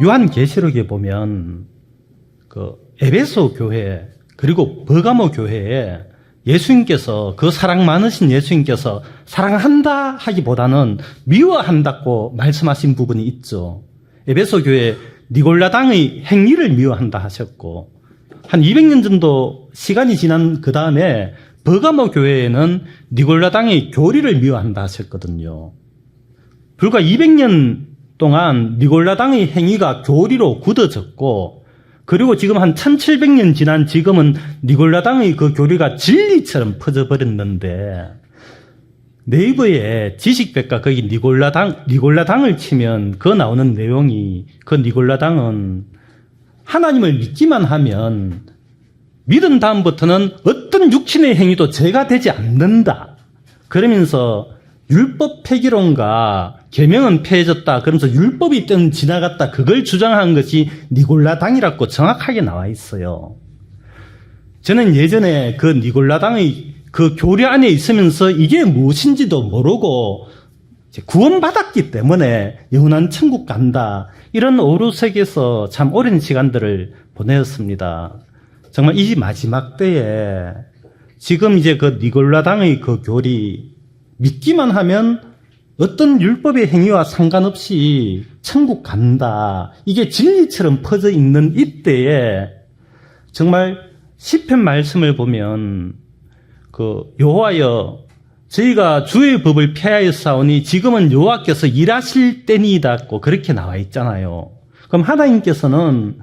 요한계시록에 보면 그 에베소 교회 그리고 버가모 교회에 예수님께서 그 사랑 많으신 예수님께서 사랑한다 하기보다는 미워한다고 말씀하신 부분이 있죠. 에베소 교회 니골라당의 행위를 미워한다 하셨고 한 200년 정도 시간이 지난 그 다음에 버가모 교회에는 니골라당의 교리를 미워한다 하셨거든요. 불과 200년 동안 니골라당의 행위가 교리로 굳어졌고 그리고 지금 한 1700년 지난 지금은 니골라당의 그 교리가 진리처럼 퍼져버렸는데 네이버에 지식백과 거기 니골라당을 치면 그 나오는 내용이 그 니골라당은 하나님을 믿기만 하면 믿은 다음부터는 어떤 육신의 행위도 죄가 되지 않는다. 그러면서 율법 폐기론과 계명은 폐해졌다. 그러면서 율법이 있던 지나갔다. 그걸 주장한 것이 니골라당이라고 정확하게 나와 있어요. 저는 예전에 그 니골라당의 그 교리 안에 있으면서 이게 무엇인지도 모르고 구원받았기 때문에 영원한 천국 간다. 이런 오류색에서 참 오랜 시간들을 보내었습니다. 정말 이 마지막 때에 지금 이제 그 니골라당의 그 교리 믿기만 하면 어떤 율법의 행위와 상관없이 천국 간다. 이게 진리처럼 퍼져 있는 이때에 정말 시편 말씀을 보면 그 여호와여 저희가 주의 법을 폐하였사오니 지금은 여호와께서 일하실 때니이다고 그렇게 나와 있잖아요. 그럼 하나님께서는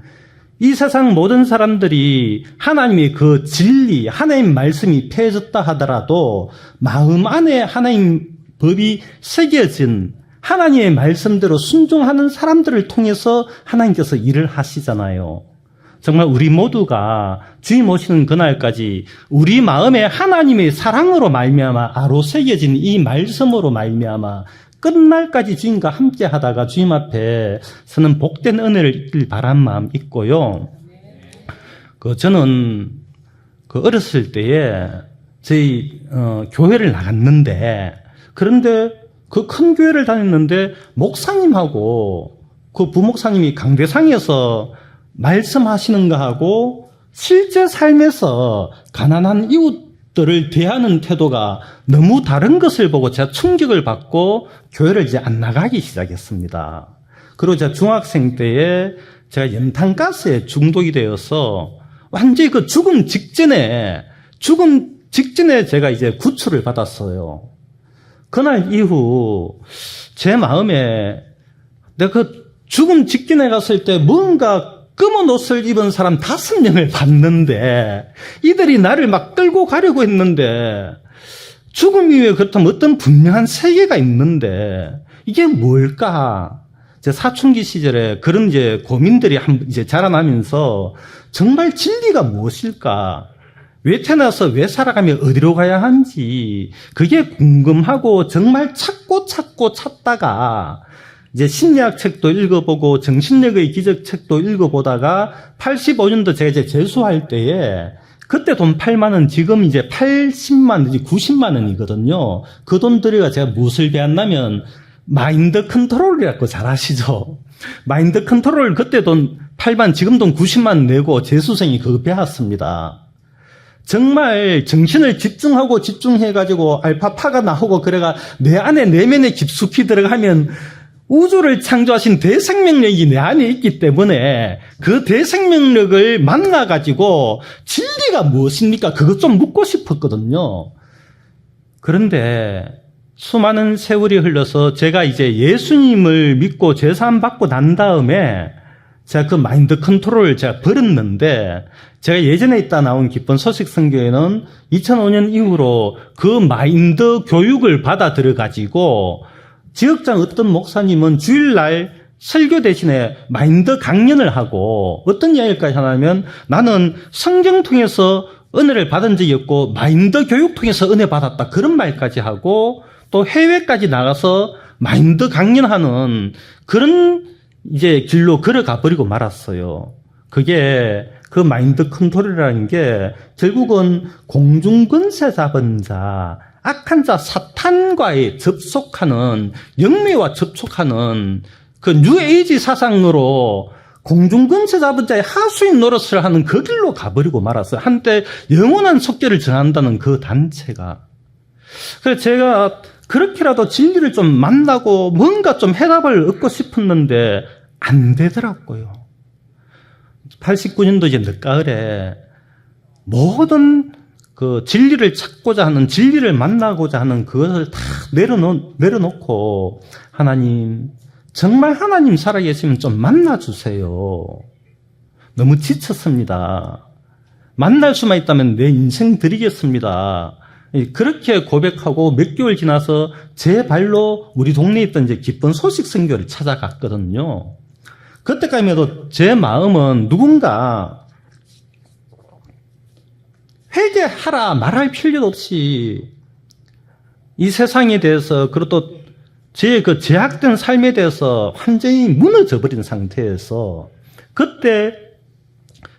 이 세상 모든 사람들이 하나님의 그 진리, 하나님 말씀이 폐해졌다 하더라도 마음 안에 하나님 법이 새겨진 하나님의 말씀대로 순종하는 사람들을 통해서 하나님께서 일을 하시잖아요. 정말 우리 모두가 주님 오시는 그날까지 우리 마음에 하나님의 사랑으로 말미암아 아로 새겨진 이 말씀으로 말미암아 끝날까지 주님과 함께 하다가 주님 앞에 서는 복된 은혜를 입길 바란 마음 있고요. 저는 어렸을 때에 저희 교회를 나갔는데 그런데 그 큰 교회를 다녔는데 목사님하고 그 부목사님이 강대상에서 말씀하시는 거하고 실제 삶에서 가난한 이웃들을 대하는 태도가 너무 다른 것을 보고 제가 충격을 받고 교회를 이제 안 나가기 시작했습니다. 그리고 제가 중학생 때에 제가 연탄가스에 중독이 되어서 완전히 그 죽음 직전에 제가 이제 구출을 받았어요. 그날 이후 제 마음에 내가 그 죽음 직전에 갔을 때 뭔가 검은 옷을 입은 사람 5명을 봤는데 이들이 나를 막 끌고 가려고 했는데 죽음 이후에 그렇다면 어떤 분명한 세계가 있는데 이게 뭘까? 제 사춘기 시절에 그런 이제 고민들이 이제 자라나면서 정말 진리가 무엇일까? 왜 태어나서 왜 살아가며 어디로 가야 하는지 그게 궁금하고 정말 찾다가 이제 심리학 책도 읽어보고 정신력의 기적 책도 읽어보다가 85년도 제가 이제 재수할 때에 그때 돈 8만 원, 지금 이제 80만 원, 90만 원이거든요. 그 돈 들여가 제가 무엇을 배웠냐면 마인드 컨트롤이라고 잘 아시죠? 마인드 컨트롤 그때 돈 8만, 지금 돈 90만 원 내고 재수생이 그거 배웠습니다. 정말 정신을 집중해가지고 알파파가 나오고 그래가 내 안에 내면에 깊숙이 들어가면 우주를 창조하신 대생명력이 내 안에 있기 때문에 그 대생명력을 만나가지고 진리가 무엇입니까? 그것 좀 묻고 싶었거든요. 그런데 수많은 세월이 흘러서 제가 이제 예수님을 믿고 죄사함 받고 난 다음에 제가 그 마인드 컨트롤을 제가 버렸는데 제가 예전에 있다 나온 기쁜 소식 선교회는 2005년 이후로 그 마인드 교육을 받아 들어가지고 지역장 어떤 목사님은 주일날 설교 대신에 마인드 강연을 하고 어떤 이야기까지 하냐면 나는 성경 통해서 은혜를 받은 적이 없고 마인드 교육 통해서 은혜 받았다 그런 말까지 하고 또 해외까지 나가서 마인드 강연하는 그런 이제 길로 걸어가 버리고 말았어요. 그게 그 마인드 컨트롤이라는 게 결국은 공중권세 잡은 자 악한 자 사탄과의 접속하는 영매와 접촉하는 그 뉴에이지 사상으로 공중근체 잡은 자의 하수인 노릇을 하는 그 길로 가버리고 말았어요. 한때 영원한 속죄를 전한다는 그 단체가. 그래서 제가 그렇게라도 진리를 좀 만나고 뭔가 좀 해답을 얻고 싶었는데 안 되더라고요. 89년도 이제 늦가을에 모든 그 진리를 찾고자 하는, 진리를 만나고자 하는 그것을 다 내려놓고 하나님, 정말 하나님 살아계시면 좀 만나주세요. 너무 지쳤습니다. 만날 수만 있다면 내 인생 드리겠습니다. 그렇게 고백하고 몇 개월 지나서 제 발로 우리 동네에 있던 이제 기쁜 소식 선교를 찾아갔거든요. 그때까지만 해도 제 마음은 누군가 회개하라 말할 필요도 없이 이 세상에 대해서, 그리고 또 제 그 제약된 삶에 대해서 완전히 무너져 버린 상태에서 그때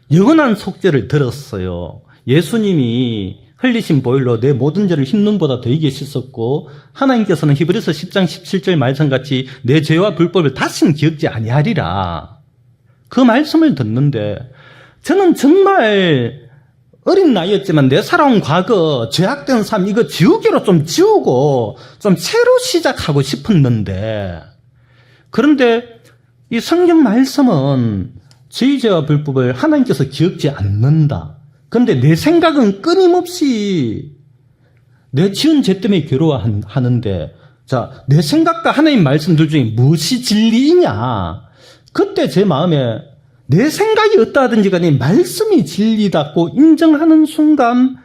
영원한 속죄를 들었어요. 예수님이 흘리신 보혈로 내 모든 죄를 흰눈보다 더하게 씻었고, 하나님께서는 히브리서 10장 17절 말씀같이 내 죄와 불법을 다시는 기억지 아니하리라. 그 말씀을 듣는데 저는 정말 어린 나이였지만 내 살아온 과거, 죄악된 삶, 이거 지우개로 좀 지우고 좀 새로 시작하고 싶었는데, 그런데 이 성경 말씀은 저희 죄와 불법을 하나님께서 기억지 않는다. 그런데 내 생각은 끊임없이 내 지은 죄 때문에 괴로워하는데, 자, 내 생각과 하나님 말씀들 중에 무엇이 진리이냐? 그때 제 마음에 내 생각이 어떠하든지 간에 말씀이 진리다고 인정하는 순간,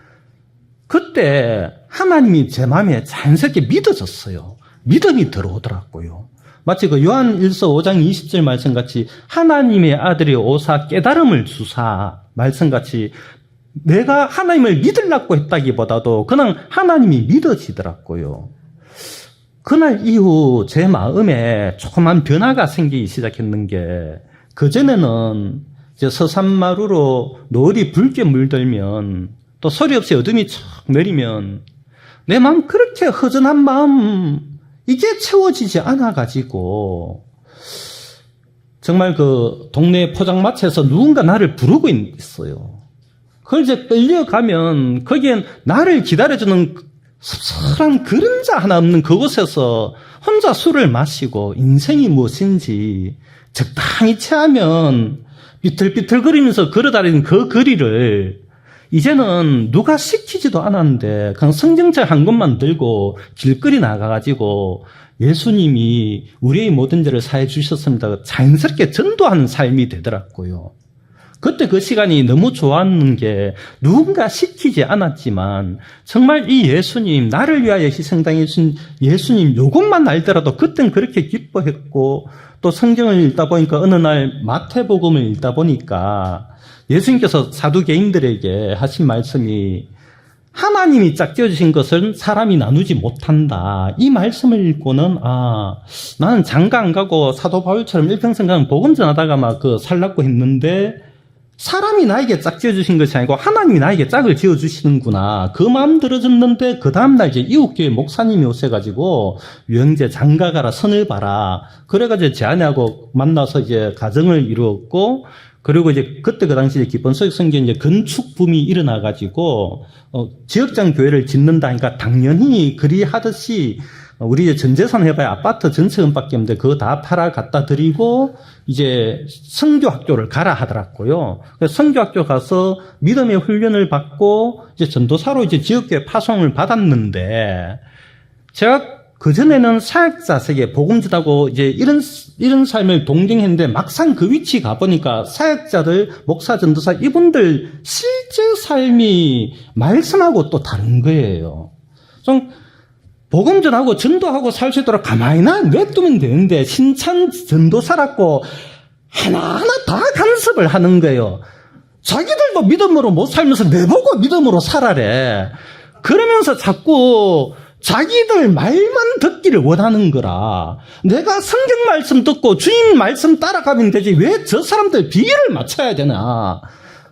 그때 하나님이 제 마음에 자연스럽게 믿어졌어요. 믿음이 들어오더라고요. 마치 그 요한 1서 5장 20절 말씀같이 하나님의 아들이 오사 깨달음을 주사 말씀같이 내가 하나님을 믿으려고 했다기보다도 그냥 하나님이 믿어지더라고요. 그날 이후 제 마음에 조그만 변화가 생기기 시작했는 게, 그전에는 이제 서산마루로 노을이 붉게 물들면 또 소리 없이 어둠이 척 내리면 내 마음, 그렇게 허전한 마음, 이게 채워지지 않아가지고 정말 그 동네 포장마차에서 누군가 나를 부르고 있어요. 그걸 이제 끌려가면 거기엔 나를 기다려주는 섭섭한 그림자 하나 없는 그곳에서 혼자 술을 마시고 인생이 무엇인지 적당히 취하면 비틀비틀거리면서 걸어다니는 그 거리를 이제는 누가 시키지도 않았는데 그냥 성경책 한 권만 들고 길거리 나가가지고 예수님이 우리의 모든 죄를 사해 주셨습니다. 자연스럽게 전도하는 삶이 되더라고요. 그때 그 시간이 너무 좋았는 게, 누군가 시키지 않았지만 정말 이 예수님, 나를 위하여 희생당해주신 예수님 요것만 알더라도 그땐 그렇게 기뻐했고, 또 성경을 읽다 보니까 어느 날 마태복음을 읽다 보니까 예수님께서 사두개인들에게 하신 말씀이 하나님이 짝지어주신 것은 사람이 나누지 못한다. 이 말씀을 읽고는, 나는 장가 안 가고 사도 바울처럼 일평생 그냥 복음 전하다가 막 살라고 했는데 사람이 나에게 짝 지어주신 것이 아니고 하나님이 나에게 짝을 지어주시는구나. 그 마음 들어졌는데, 그 다음날 이제 이웃교회 목사님이 오셔가지고, 유영재 장가 가라, 선을 봐라. 그래가지고 제 아내하고 만나서 이제 가정을 이루었고, 그리고 이제 그때 그 당시에 기쁜 소식 성경 이제 건축 붐이 일어나가지고, 지역장 교회를 짓는다 하니까 당연히 그리 하듯이 우리 이제 전 재산 해봐야 아파트 전세금밖에 없는데 그거 다 팔아 갖다 드리고 이제 선교학교를 가라 하더라고요. 그래서 선교학교 가서 믿음의 훈련을 받고 이제 전도사로 이제 지역교회 파송을 받았는데, 제가 그전에는 사역자석에 복음 전하고 이제 이런 삶을 동경했는데 막상 그 위치 가보니까 사역자들, 목사, 전도사 이분들 실제 삶이 말씀하고 또 다른 거예요. 좀 복음 전하고 전도하고 살 수 있도록 가만히 냅두면 되는데 신찬 전도사라고 하나하나 다 간섭을 하는 거예요. 자기들도 믿음으로 못 살면서 내보고 믿음으로 살아래. 그러면서 자꾸 자기들 말만 듣기를 원하는 거라. 내가 성경 말씀 듣고 주인 말씀 따라가면 되지 왜 저 사람들 비위를 맞춰야 되나.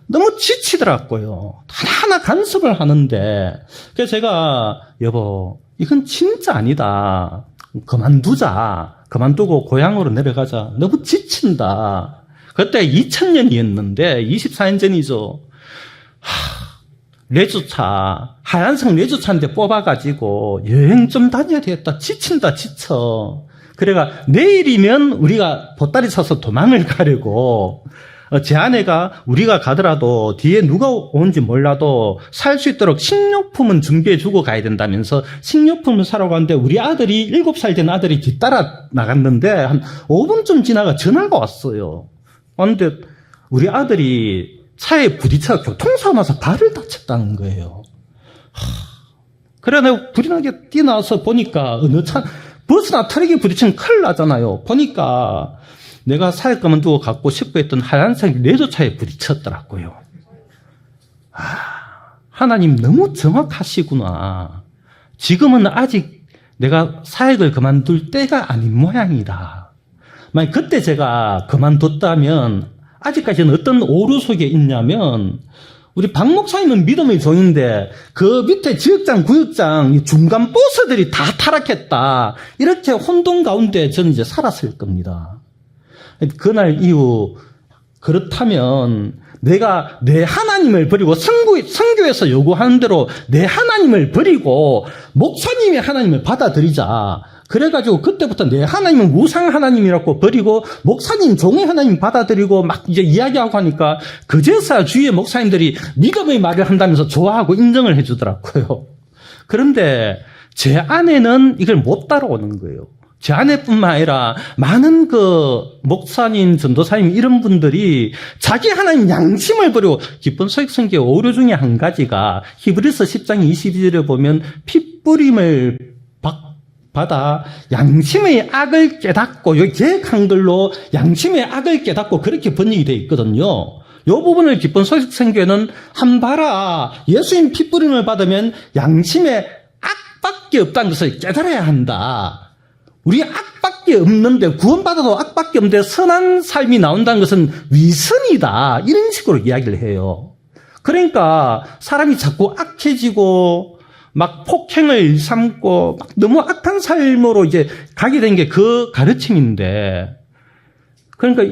너무 지치더라고요. 하나하나 간섭을 하는데, 그래서 제가 여보 이건 진짜 아니다. 그만두자. 그만두고 고향으로 내려가자. 너무 지친다. 그때 2000년이었는데 24년 전이죠. 레저차, 하얀색 레저차인데 뽑아가지고 여행 좀 다녀야 되겠다. 지친다, 지쳐. 그래가 내일이면 우리가 보따리 사서 도망을 가려고 제 아내가 우리가 가더라도 뒤에 누가 오는지 몰라도 살 수 있도록 식료품은 준비해 주고 가야 된다면서 식료품을 사러 갔는데 우리 아들이 7살 된 아들이 뒤따라 나갔는데 한 5분쯤 지나가 전화가 왔어요. 근데 우리 아들이 차에 부딪혀 교통사고 나서 발을 다쳤다는 거예요. 그래 내가 불이나게 뛰어나와서 보니까 어느 차 버스나 트럭이 부딪히면 큰일 나잖아요. 보니까 내가 살 그만두고 갖고 싶고 했던 하얀색 레저차에 부딪혔더라고요. 하나님 너무 정확하시구나. 지금은 아직 내가 사역을 그만둘 때가 아닌 모양이다. 만약 그때 제가 그만뒀다면 아직까지는 어떤 오류 속에 있냐면 우리 박 목사님은 믿음의 종인데 그 밑에 지역장, 구역장, 중간 보스들이 다 타락했다. 이렇게 혼돈 가운데 저는 이제 살았을 겁니다. 그날 이후 그렇다면 내가 내 하나님을 버리고 선교에서 요구하는 대로 내 하나님을 버리고 목사님의 하나님을 받아들이자. 그래가지고 그때부터 내 하나님은 우상 하나님이라고 버리고 목사님 종의 하나님 받아들이고 막 이제 이야기하고 하니까 그제서야 주위의 목사님들이 믿음의 말을 한다면서 좋아하고 인정을 해주더라고요. 그런데 제 아내는 이걸 못 따라오는 거예요. 제 아내뿐만 아니라 많은 그 목사님, 전도사님 이런 분들이 자기 하나님 양심을 버리고 기쁜 소익성경의 오류 중에 한 가지가 히브리서 10장 22절에 보면 핏부림을 받아 양심의 악을 깨닫고 여기 개혁 한글로 양심의 악을 깨닫고 그렇게 번역이 되어 있거든요. 이 부분을 기쁜 소식 선교회는 한바라 예수님 핏부림을 받으면 양심의 악밖에 없다는 것을 깨달아야 한다. 우리 악밖에 없는데 구원받아도 악밖에 없는데 선한 삶이 나온다는 것은 위선이다. 이런 식으로 이야기를 해요. 그러니까 사람이 자꾸 악해지고 막 폭행을 일삼고 막 너무 악한 삶으로 이제 가게 된 게 그 가르침인데, 그러니까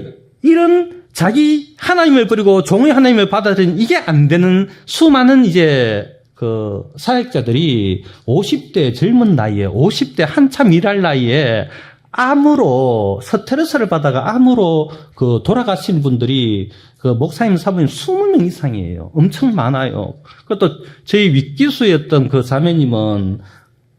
이런 자기 하나님을 버리고 종의 하나님을 받아들인 이게 안 되는 수많은 이제 그 사역자들이 50대 젊은 나이에 50대 한참 일할 나이에 암으로 스트레스를 받아가 암으로 그 돌아가신 분들이 그 목사님 사모님 20명 이상이에요. 엄청 많아요. 그것도 저희 윗기수였던 그 자매님은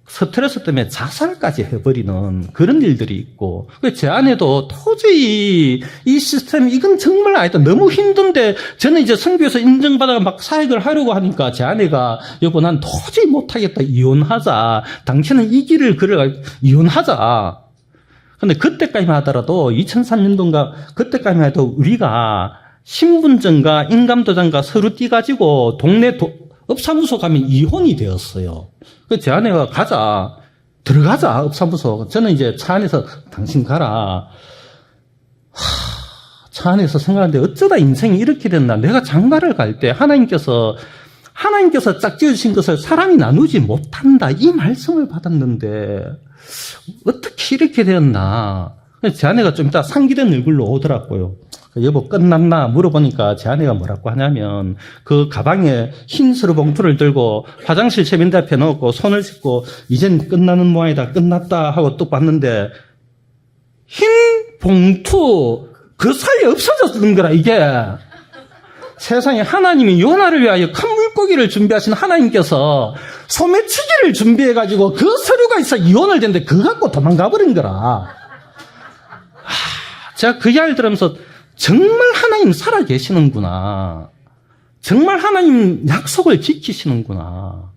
스트레스 때문에 자살까지 해버리는 그런 일들이 있고, 제 아내도 도저히 이 시스템 이건 정말 아니다. 너무 힘든데 저는 이제 선교에서 인정받아가 막 사역을 하려고 하니까 제 아내가 여보 난 도저히 못하겠다. 이혼하자. 당신은 이 길을 걸어가 이혼하자. 근데 그때까지만 하더라도 2003년도인가 그때까지만 해도 우리가 신분증과 인감도장과 서류 띄가지고 동네 업사무소 가면 이혼이 되었어요. 그래서 제 아내가 들어가자 업사무소. 저는 이제 차 안에서 당신 가라. 차 안에서 생각하는데 어쩌다 인생이 이렇게 됐나. 내가 장가를 갈 때 하나님께서 짝지어주신 것을 사람이 나누지 못한다. 이 말씀을 받았는데 어떻게 이렇게 되었나. 제 아내가 좀 이따 상기된 얼굴로 오더라고요. 여보 끝났나 물어보니까 제 아내가 뭐라고 하냐면 그 가방에 흰 서류 봉투를 들고 화장실 세면대 앞에 넣고 손을 씻고 이젠 끝나는 모양이다. 끝났다 하고 또 봤는데 흰 봉투 그 사이에 없어졌는 거라 이게. 세상에 하나님이 요나를 위하여 큰 물고기를 준비하신 하나님께서 소매치기를 준비해가지고 그 서류가 있어 이혼을 됐는데 그거 갖고 도망가 버린 거라. 제가 그 이야기를 들으면서 정말 하나님 살아계시는구나. 정말 하나님 약속을 지키시는구나.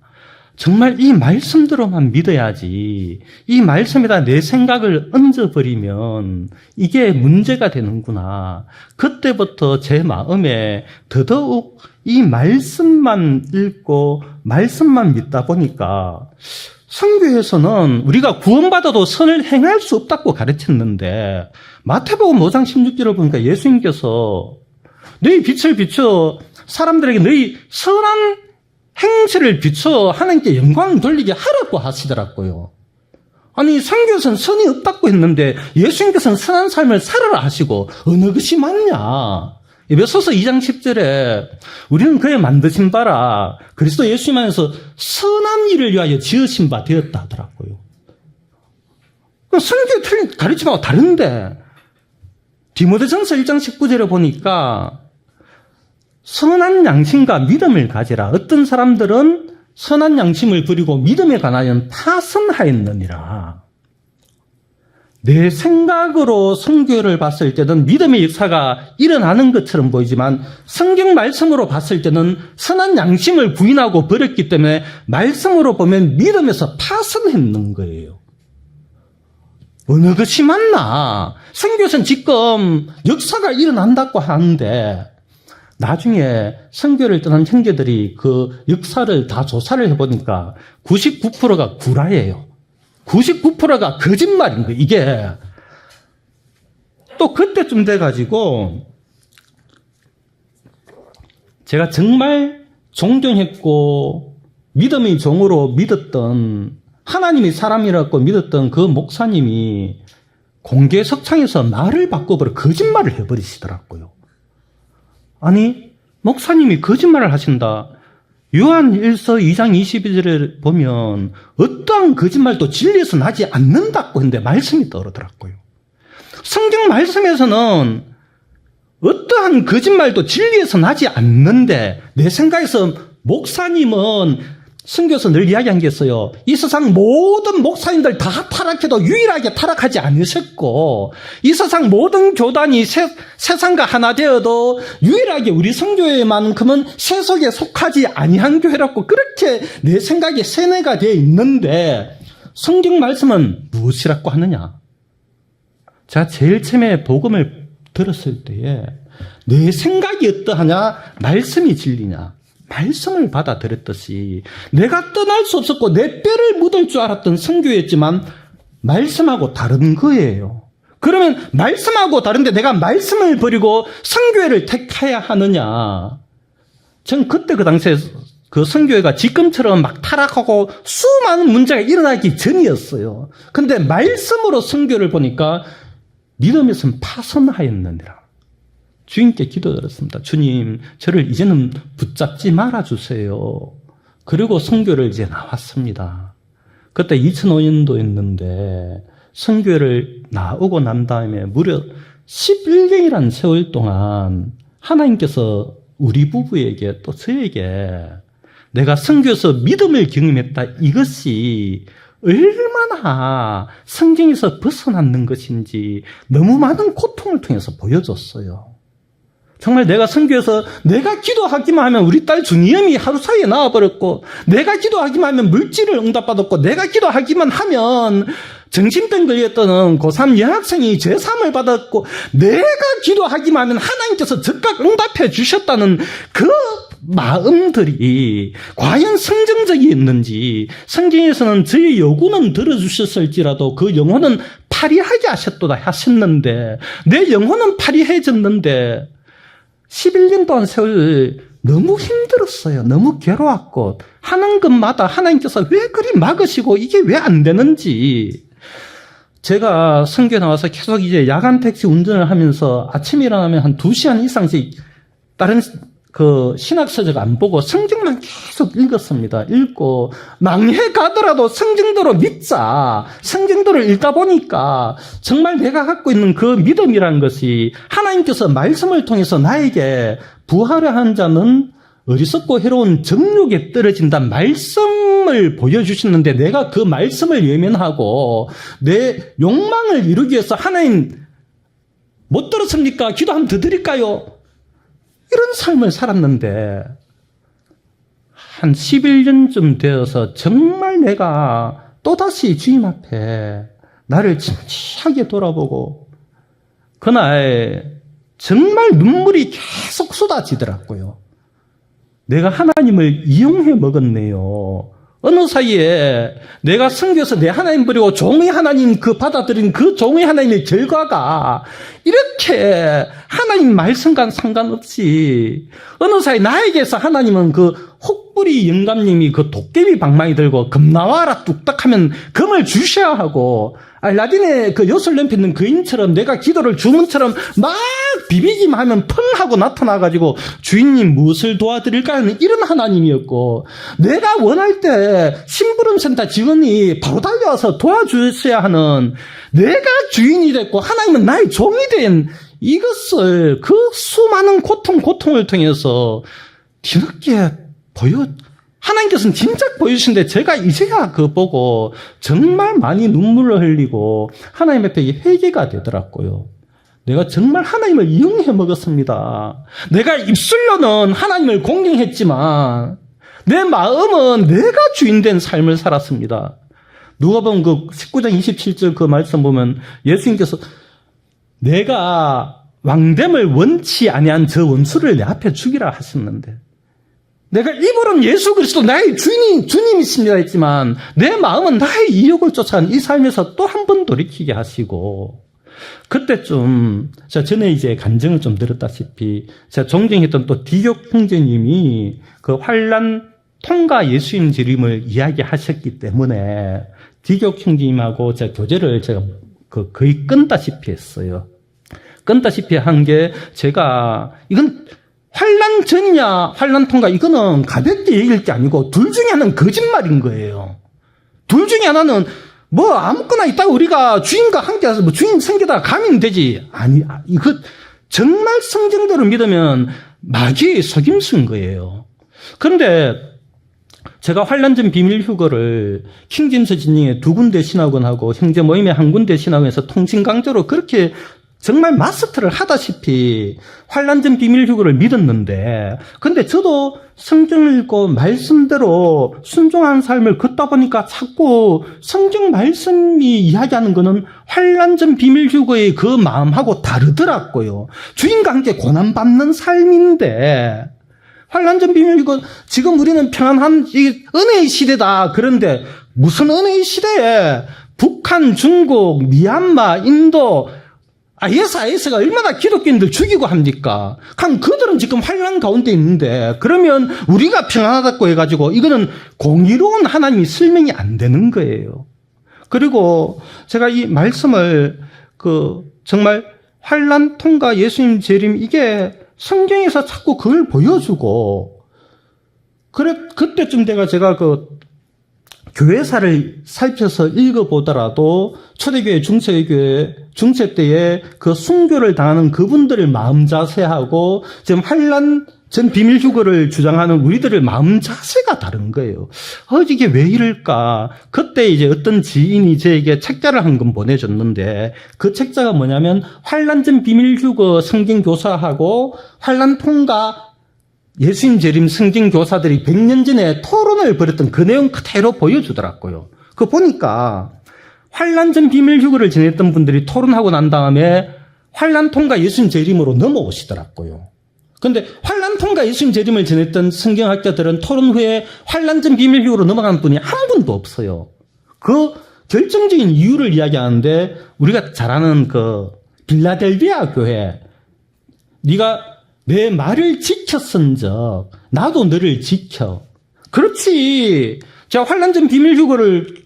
정말 이 말씀대로만 믿어야지. 이 말씀에다 내 생각을 얹어버리면 이게 문제가 되는구나. 그때부터 제 마음에 더더욱 이 말씀만 읽고 말씀만 믿다 보니까 선교에서는 우리가 구원받아도 선을 행할 수 없다고 가르쳤는데 마태복음 5장 16절을 보니까 예수님께서 너희 빛을 비춰 사람들에게 너희 선한 행실을 비춰 하나님께 영광 돌리게 하라고 하시더라고요. 아니 선교에서는 선이 없다고 했는데 예수님께서는 선한 삶을 살아라 하시고 어느 것이 맞냐? 에베소서 2장 10절에 우리는 그의 만드신 바라 그리스도 예수님 안에서 선한 일을 위하여 지으신 바 되었다 하더라고요. 선교의 틀린 가르침하고 다른데 디모데전서 1장 19절에 보니까 선한 양심과 믿음을 가지라. 어떤 사람들은 선한 양심을 버리고 믿음에 관하여 파선하였느니라. 내 생각으로 선교를 봤을 때는 믿음의 역사가 일어나는 것처럼 보이지만 성경 말씀으로 봤을 때는 선한 양심을 부인하고 버렸기 때문에 말씀으로 보면 믿음에서 파선했는 거예요. 어느 것이 맞나? 선교에서는 지금 역사가 일어난다고 하는데 나중에 선교를 떠난 형제들이 그 역사를 다 조사를 해보니까 99%가 구라예요. 99%가 거짓말인 거예요. 이게 또 그때쯤 돼가지고 제가 정말 존경했고 믿음의 종으로 믿었던 하나님이 사람이라고 믿었던 그 목사님이 공개 석창에서 말을 바꿔버려 거짓말을 해버리시더라고요. 아니 목사님이 거짓말을 하신다. 요한 1서 2장 22절에 보면 어떠한 거짓말도 진리에서 나지 않는다고 했는데 말씀이 떠오르더라고요. 성경 말씀에서는 어떠한 거짓말도 진리에서 나지 않는데 내 생각에서 목사님은 선교에서 늘 이야기한 게 있어요. 이 세상 모든 목사님들 다 타락해도 유일하게 타락하지 않으셨고 이 세상 모든 교단이 세상과 하나 되어도 유일하게 우리 선교회만큼은 세속에 속하지 아니한 교회라고 그렇게 내 생각에 세뇌가 되어 있는데 성경 말씀은 무엇이라고 하느냐? 제가 제일 처음에 복음을 들었을 때에 내 생각이 어떠하냐? 말씀이 진리냐? 말씀을 받아들였듯이 내가 떠날 수 없었고 내 뼈를 묻을 줄 알았던 선교였지만 말씀하고 다른 거예요. 그러면 말씀하고 다른데 내가 말씀을 버리고 선교회를 택해야 하느냐? 전 그때 그 당시에 그 선교회가 지금처럼 막 타락하고 수많은 문제가 일어나기 전이었어요. 근데 말씀으로 선교를 보니까 믿음에서는 파선하였느니라. 주님께 기도드렸습니다. 주님, 저를 이제는 붙잡지 말아주세요. 그리고 선교를 이제 나왔습니다. 그때 2005년도였는데 선교를 나오고 난 다음에 무려 11년이라는 세월 동안 하나님께서 우리 부부에게 또 저에게 내가 선교에서 믿음을 경험했다. 이것이 얼마나 성경에서 벗어났는 것인지 너무 많은 고통을 통해서 보여줬어요. 정말 내가 선교에서 내가 기도하기만 하면 우리 딸 주니엄이 하루 사이에 나와버렸고 내가 기도하기만 하면 물질을 응답받았고 내가 기도하기만 하면 정신병 걸렸던 고3 여학생이 제3을 받았고 내가 기도하기만 하면 하나님께서 즉각 응답해 주셨다는 그 마음들이 과연 성정적이었는지 성경에서는 저의 요구는 들어주셨을지라도 그 영혼은 파리하게 하셨도다 하셨는데 내 영혼은 파리해졌는데 11년 동안 세월 너무 힘들었어요. 너무 괴로웠고 하는 것마다 하나님께서 왜 그리 막으시고 이게 왜 안 되는지 제가 선교 나와서 계속 이제 야간 택시 운전을 하면서 아침에 일어나면 한 2시간 이상씩 다른 그 신학서적 안 보고 성경만 계속 읽었습니다. 읽고 망해 가더라도 성경대로 믿자. 성경대로 읽다 보니까 정말 내가 갖고 있는 그 믿음이라는 것이 하나님께서 말씀을 통해서 나에게 부활한 자는 어리석고 해로운 정욕에 떨어진다 말씀을 보여주시는데 내가 그 말씀을 외면하고 내 욕망을 이루기 위해서 하나님 못 들었습니까? 기도 한번 더 드릴까요? 이런 삶을 살았는데 한 11년쯤 되어서 정말 내가 또다시 주님 앞에 나를 진지하게 돌아보고 그날 정말 눈물이 계속 쏟아지더라고요. 내가 하나님을 이용해 먹었네요. 어느 사이에 내가 선교에서 내 하나님 버리고 종의 하나님 그 받아들인 그 종의 하나님의 결과가 이렇게 하나님 말씀과 상관없이 어느 사이 나에게서 하나님은 그 혹부리 영감님이 그 도깨비 방망이 들고 금 나와라 뚝딱 하면 금을 주셔야 하고 알라딘의 그 요술 램프 있는 그인처럼 내가 기도를 주문처럼 막 비비기만 하면 펑 하고 나타나가지고 주인님 무엇을 도와드릴까 하는 이런 하나님이었고 내가 원할 때 심부름센터 직원이 바로 달려와서 도와주셔야 하는 내가 주인이 됐고 하나님은 나의 종이 된 이것을 그 수많은 고통을 통해서 뒤늦게 하나님께서는 진짜 보여주신데 제가 이제야 그거 보고 정말 많이 눈물을 흘리고 하나님 앞에 회개가 되더라고요. 내가 정말 하나님을 이용해 먹었습니다. 내가 입술로는 하나님을 공경했지만 내 마음은 내가 주인 된 삶을 살았습니다. 누가복음 그 19장 27절 그 말씀 보면 예수님께서 내가 왕됨을 원치 아니한 저 원수를 내 앞에 죽이라 하셨는데 내가 입으로는 예수 그리스도 나의 주님이십니다 했지만 내 마음은 나의 이욕을 쫓아가는 이 삶에서 또 한 번 돌이키게 하시고 그때쯤 제가 전에 이제 간증을 좀 들었다시피 제가 존경했던 또 디교 형제님이 그 환란 통과 예수님 재림을 이야기하셨기 때문에 디교 형제님하고 제가 교제를 제가 거의 끊다시피 했어요. 끊다시피 한 게 제가 이건 환란 전이냐 환란 통과 이거는 가볍게 얘기할 게 아니고 둘 중에 하나는 거짓말인 거예요. 둘 중에 하나는 뭐 아무거나 있다고 우리가 주인과 함께 해서 뭐 주인 생기다가 가면 되지. 아니 이거 정말 성경대로 믿으면 마귀의 속임수인 거예요. 그런데 제가 환란전 비밀 휴거를 킹제임스 진영의 2군데 신학원하고 형제 모임의 1군데 신학원에서 통신 강조로 그렇게 정말 마스터를 하다시피 환란전 비밀 휴거를 믿었는데 근데 저도 성경을 읽고 말씀대로 순종한 삶을 걷다 보니까 자꾸 성경 말씀이 이야기하는 거는 환란전 비밀 휴거의 그 마음하고 다르더라고요. 주인과 함께 고난받는 삶인데 환란전 비밀 휴거 지금 우리는 평안한 이 은혜의 시대다. 그런데 무슨 은혜의 시대에 북한, 중국, 미얀마, 인도 IS가 얼마나 기독교인들 죽이고 합니까? 그럼 그들은 지금 환란 가운데 있는데 그러면 우리가 평안하다고 해가지고 이거는 공의로운 하나님이 설명이 안 되는 거예요. 그리고 제가 이 말씀을 정말 환란 통과 예수님 재림 이게 성경에서 자꾸 그걸 보여주고 그때쯤 제가 교회사를 살펴서 읽어보더라도 초대교회, 중세 때에 그 순교를 당하는 그분들의 마음 자세하고 지금 환란 전 비밀 휴거를 주장하는 우리들의 마음 자세가 다른 거예요. 이게 왜 이럴까? 그때 이제 어떤 지인이 저에게 책자를 한 권 보내줬는데 그 책자가 뭐냐면 환란 전 비밀 휴거 성경 교사하고 환란 통과 예수님 재림 성경 교사들이 100년 전에 토론을 벌였던 그 내용 그대로 보여주더라고요. 그거 보니까 환란 전 비밀 휴거를 지냈던 분들이 토론하고 난 다음에 환란 통과 예수님 재림으로 넘어오시더라고요. 그런데 환란 통과 예수님 재림을 지냈던 성경학자들은 토론 후에 환란 전 비밀 휴거로 넘어간 분이 한 분도 없어요. 그 결정적인 이유를 이야기하는데 우리가 잘 아는 그 빌라델비아 교회 네가 내 말을 지켰은적 나도 너를 지켜. 그렇지. 제가 환란전 비밀 휴거를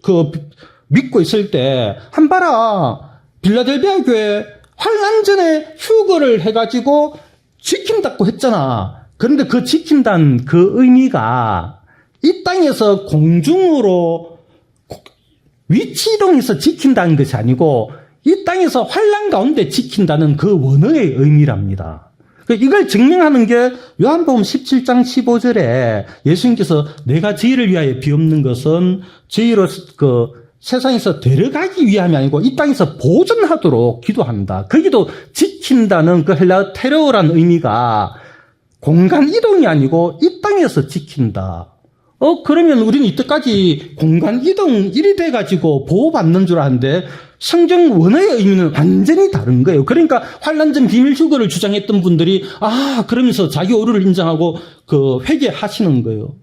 믿고 있을 때 한바라 빌라델비아 교회 환란전에 휴거를 해가지고 지킨다고 했잖아. 그런데 그 지킨다는 그 의미가 이 땅에서 공중으로 위치 이동해서 지킨다는 것이 아니고 이 땅에서 환란 가운데 지킨다는 그 원어의 의미랍니다. 이걸 증명하는 게 요한복음 17장 15절에 예수님께서 내가 저희를 위하여 비옵는 것은 저희로 세상에서 데려가기 위함이 아니고 이 땅에서 보존하도록 기도한다. 거기도 지킨다는 그 헬라어 테레오라는 의미가 공간 이동이 아니고 이 땅에서 지킨다. 그러면 우리는 이때까지 공간 이동 일이 돼가지고 보호받는 줄 아는데 성경 원어의 의미는 완전히 다른 거예요. 그러니까 환란전 비밀 휴거를 주장했던 분들이 그러면서 자기 오류를 인정하고 회개하시는 거예요.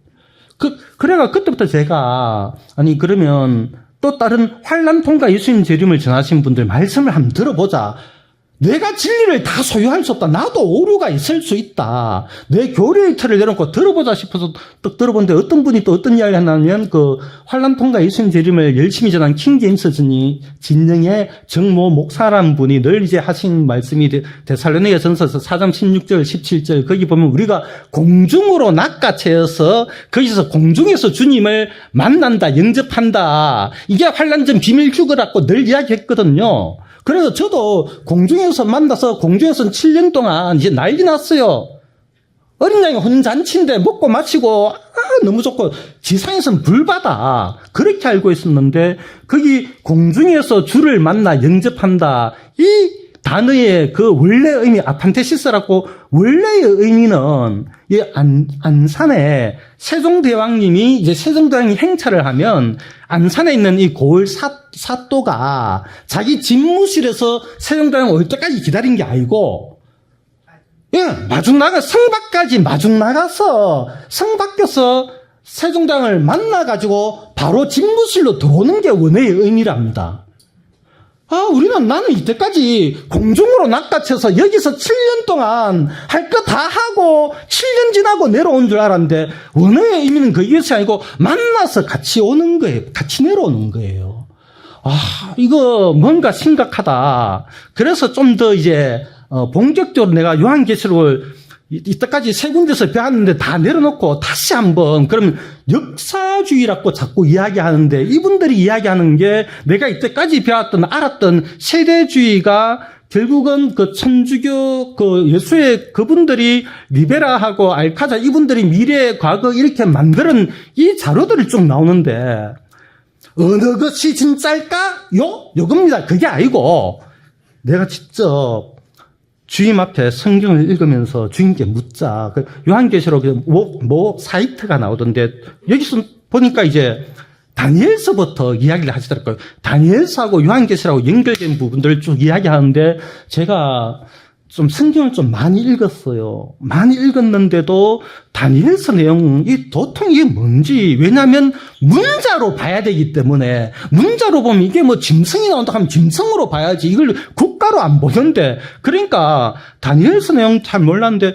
그래가 그때부터 제가, 아니, 그러면 또 다른 환란 통과 예수님 재림을 전하신 분들 말씀을 한번 들어보자. 내가 진리를 다 소유할 수 없다. 나도 오류가 있을 수 있다. 내 교리의 틀을 내놓고 들어보자 싶어서 딱 들어보는데 어떤 분이 또 어떤 이야기를 하냐면 그 환란 통과 예수님 재림을 열심히 전한 킹 제임스 진영의 정모 목사라는 분이 늘 이제 하신 말씀이 데살로니가 전서에서 4장 16절 17절 거기 보면 우리가 공중으로 낚아채어서 거기서 공중에서 주님을 만난다, 영접한다. 이게 환란전 비밀 휴거라고 늘 이야기했거든요. 그래서 저도 공중에서 만나서 공중에서 7년 동안 이제 난리 났어요. 어린 양이 혼잔치인데 먹고 마시고 너무 좋고 지상에서는 불바다 그렇게 알고 있었는데 거기 공중에서 주를 만나 영접한다. 이 단어의 그 원래 의미 아판테시스라고 원래의 의미는 이 안산에 세종대왕님이 이제 세종대왕이 행차를 하면 안산에 있는 이 고을 사또가 자기 집무실에서 세종대왕 올 때까지 기다린 게 아니고 성 밖까지 마중 나가서 성 밖에서 세종대왕을 만나가지고 바로 집무실로 들어오는 게 원래의 의미랍니다. 나는 이때까지 공중으로 낚아채서 여기서 7년 동안 할 거 다 하고 7년 지나고 내려온 줄 알았는데 원어의 의미는 그것이 아니고 만나서 같이 오는 거예요. 같이 내려오는 거예요. 이거 뭔가 심각하다. 그래서 좀 더 이제 본격적으로 내가 요한계시록을 이때까지 세 군데서 배웠는데 다 내려놓고 다시 한번 그러면 역사주의라고 자꾸 이야기하는데 이분들이 이야기하는 게 내가 이때까지 배웠던 알았던 세대주의가 결국은 그 천주교 그 예수의 그분들이 리베라하고 알카자 이분들이 미래 과거 이렇게 만드는 이 자료들이 쭉 나오는데 어느 것이 진짜일까? 요겁니다. 그게 아니고 내가 직접 주임 앞에 성경을 읽으면서 주님께 묻자. 요한계시록에 사이트가 나오던데 여기서 보니까 이제 다니엘서부터 이야기를 하시더라고요. 다니엘서하고 요한계시록하고 연결된 부분들을 쭉 이야기하는데 제가 좀 성경을 좀 많이 읽었어요. 많이 읽었는데도 다니엘서 내용이 도통 이게 뭔지 왜냐하면 문자로 봐야 되기 때문에 문자로 보면 이게 뭐 짐승이 나온다 하면 짐승으로 봐야지 이걸 국가로 안 보는데 그러니까 다니엘서 내용 잘 몰랐는데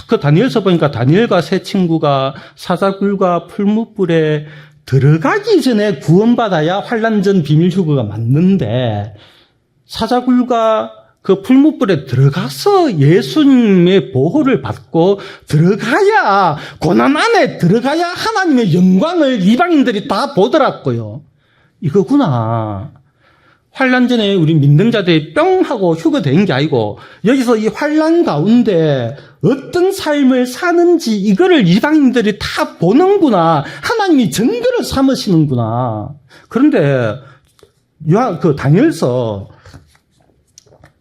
그 다니엘서 보니까 다니엘과 세 친구가 사자굴과 풀무불에 들어가기 전에 구원받아야 환란전 비밀휴거가 맞는데 사자굴과 그 풀무불에 들어가서 예수님의 보호를 받고 들어가야 고난 안에 들어가야 하나님의 영광을 이방인들이 다 보더라고요. 이거구나. 환란 전에 우리 믿는 자들이 뿅 하고 휴거된 게 아니고 여기서 이 환란 가운데 어떤 삶을 사는지 이거를 이방인들이 다 보는구나. 하나님이 증거를 삼으시는구나. 그런데 그 다니엘서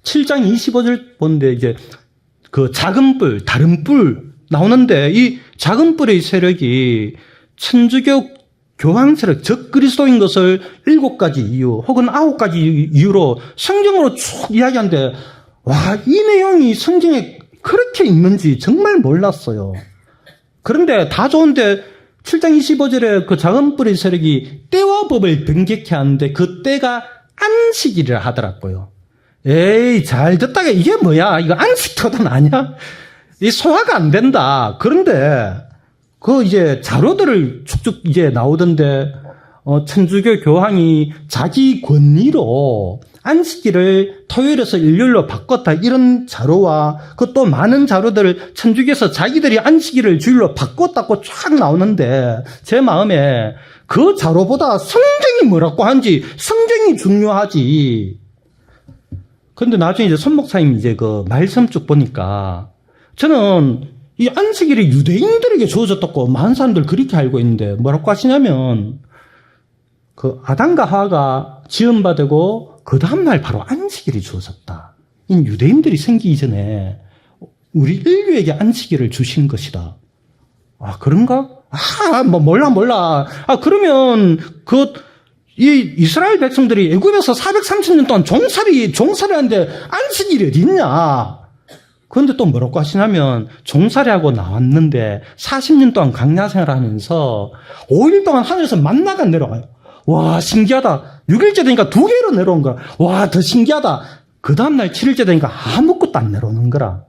7장 25절 보는데 이제 그 작은 뿔, 다른 뿔 나오는데 이 작은 뿔의 세력이 천주교 교황 세력, 적 그리스도인 것을 7가지 이유 혹은 9가지 이유로 성경으로 쭉 이야기하는데 이 내용이 성경에 그렇게 있는지 정말 몰랐어요. 그런데 다 좋은데 7장 25절에 그 작은 뿔의 세력이 때와 법을 변개케 하는데 그 때가 안식일이라 하더라고요. 에이, 잘 듣다가 이게 뭐야? 이거 안식토단 아니야? 이 소화가 안 된다. 그런데, 이제 자료들을 쭉쭉 이제 나오던데, 천주교 교황이 자기 권위로 안식일을 토요일에서 일요일로 바꿨다. 이런 자료와 그 또 많은 자료들을 천주교에서 자기들이 안식일을 주일로 바꿨다고 쫙 나오는데, 제 마음에 그 자료보다 성경이 뭐라고 하는지 성경이 중요하지. 근데 나중에 이제 손 목사님 이제 그 말씀 쭉 보니까 저는 이 안식일이 유대인들에게 주어졌다고 많은 사람들 그렇게 알고 있는데 뭐라고 하시냐면 그 아담과 하와가 지음받고 그 다음날 바로 안식일이 주어졌다. 이 유대인들이 생기기 전에 우리 인류에게 안식일을 주신 것이다. 그런가? 몰라. 그러면 이 이스라엘 백성들이 애굽에서 430년 동안 종살이 하는데 안식일이 어디 있냐? 그런데 또 뭐라고 하시냐면 종살이하고 나왔는데 40년 동안 강야 생활하면서 5일 동안 하늘에서 만나가 내려가요. 와, 신기하다. 6일째 되니까 2개로 내려온 거야. 와, 더 신기하다. 그 다음날 7일째 되니까 아무것도 안 내려오는 거라.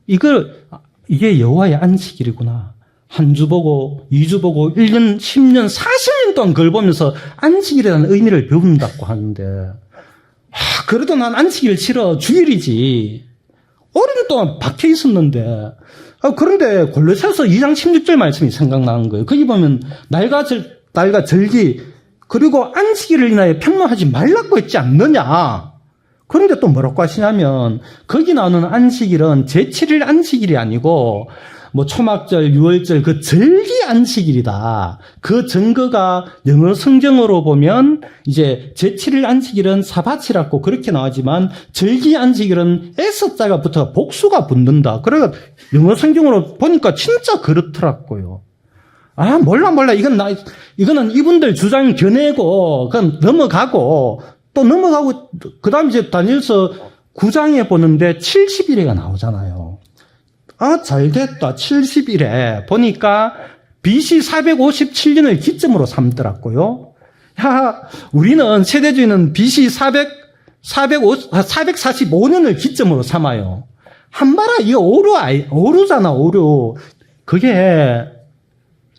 이게 여호와의 안식일이구나. 한 주 보고 2주 보고 1년, 10년, 40년 동안 그걸 보면서 안식일이라는 의미를 배운다고 하는데, 그래도 난 안식일 싫어. 주일이지. 오랜 동안 박혀 있었는데, 그런데 골로새서 2장 16절 말씀이 생각나는 거예요. 거기 보면 날과 절기 그리고 안식일을 인하여 평망하지 말라고 했지 않느냐. 그런데 또 뭐라고 하시냐면 거기 나오는 안식일은 제7일 안식일이 아니고 뭐 초막절, 유월절 그 절기 안식일이다. 그 증거가 영어 성경으로 보면 이제 제7일 안식일은 사바치라고 그렇게 나오지만 절기 안식일은 S자가 붙어 복수가 붙는다. 그래서 영어 성경으로 보니까 진짜 그렇더라고요. 몰라. 이거는 이분들 주장 겨내고 그냥 넘어가고 또 넘어가고 그다음 이제 다니엘서 9장에 보는데 70일에가 나오잖아요. 잘됐다. 70일에 보니까 BC 457년을 기점으로 삼더라고요. 우리는 세대주의는 BC 445년을 기점으로 삼아요. 한바라 이거 오류잖아, 오류. 그게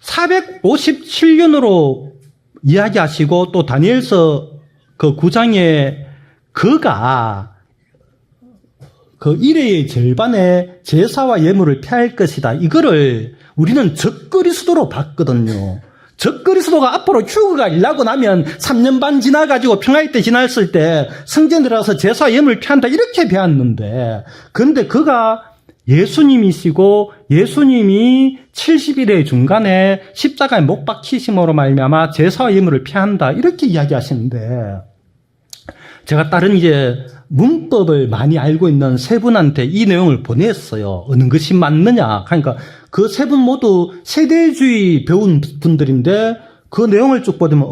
457년으로 이야기하시고 또 다니엘서 그 9장에 그가 그 일회의 절반의 제사와 예물을 피할 것이다. 이거를 우리는 적그리스도로 봤거든요. 적그리스도가 앞으로 휴거가 일나고 나면 3년 반 지나가지고 평화의 때 지났을 때 성전에 들어가서 제사와 예물을 피한다. 이렇게 배웠는데 그런데 그가 예수님이시고 예수님이 70일의 중간에 십자가에 못 박히심으로 말미암아 제사와 예물을 피한다. 이렇게 이야기하시는데 제가 다른 이제 문법을 많이 알고 있는 세 분한테 이 내용을 보냈어요. 어느 것이 맞느냐. 그러니까 그 세 분 모두 세대주의 배운 분들인데 그 내용을 쭉 보면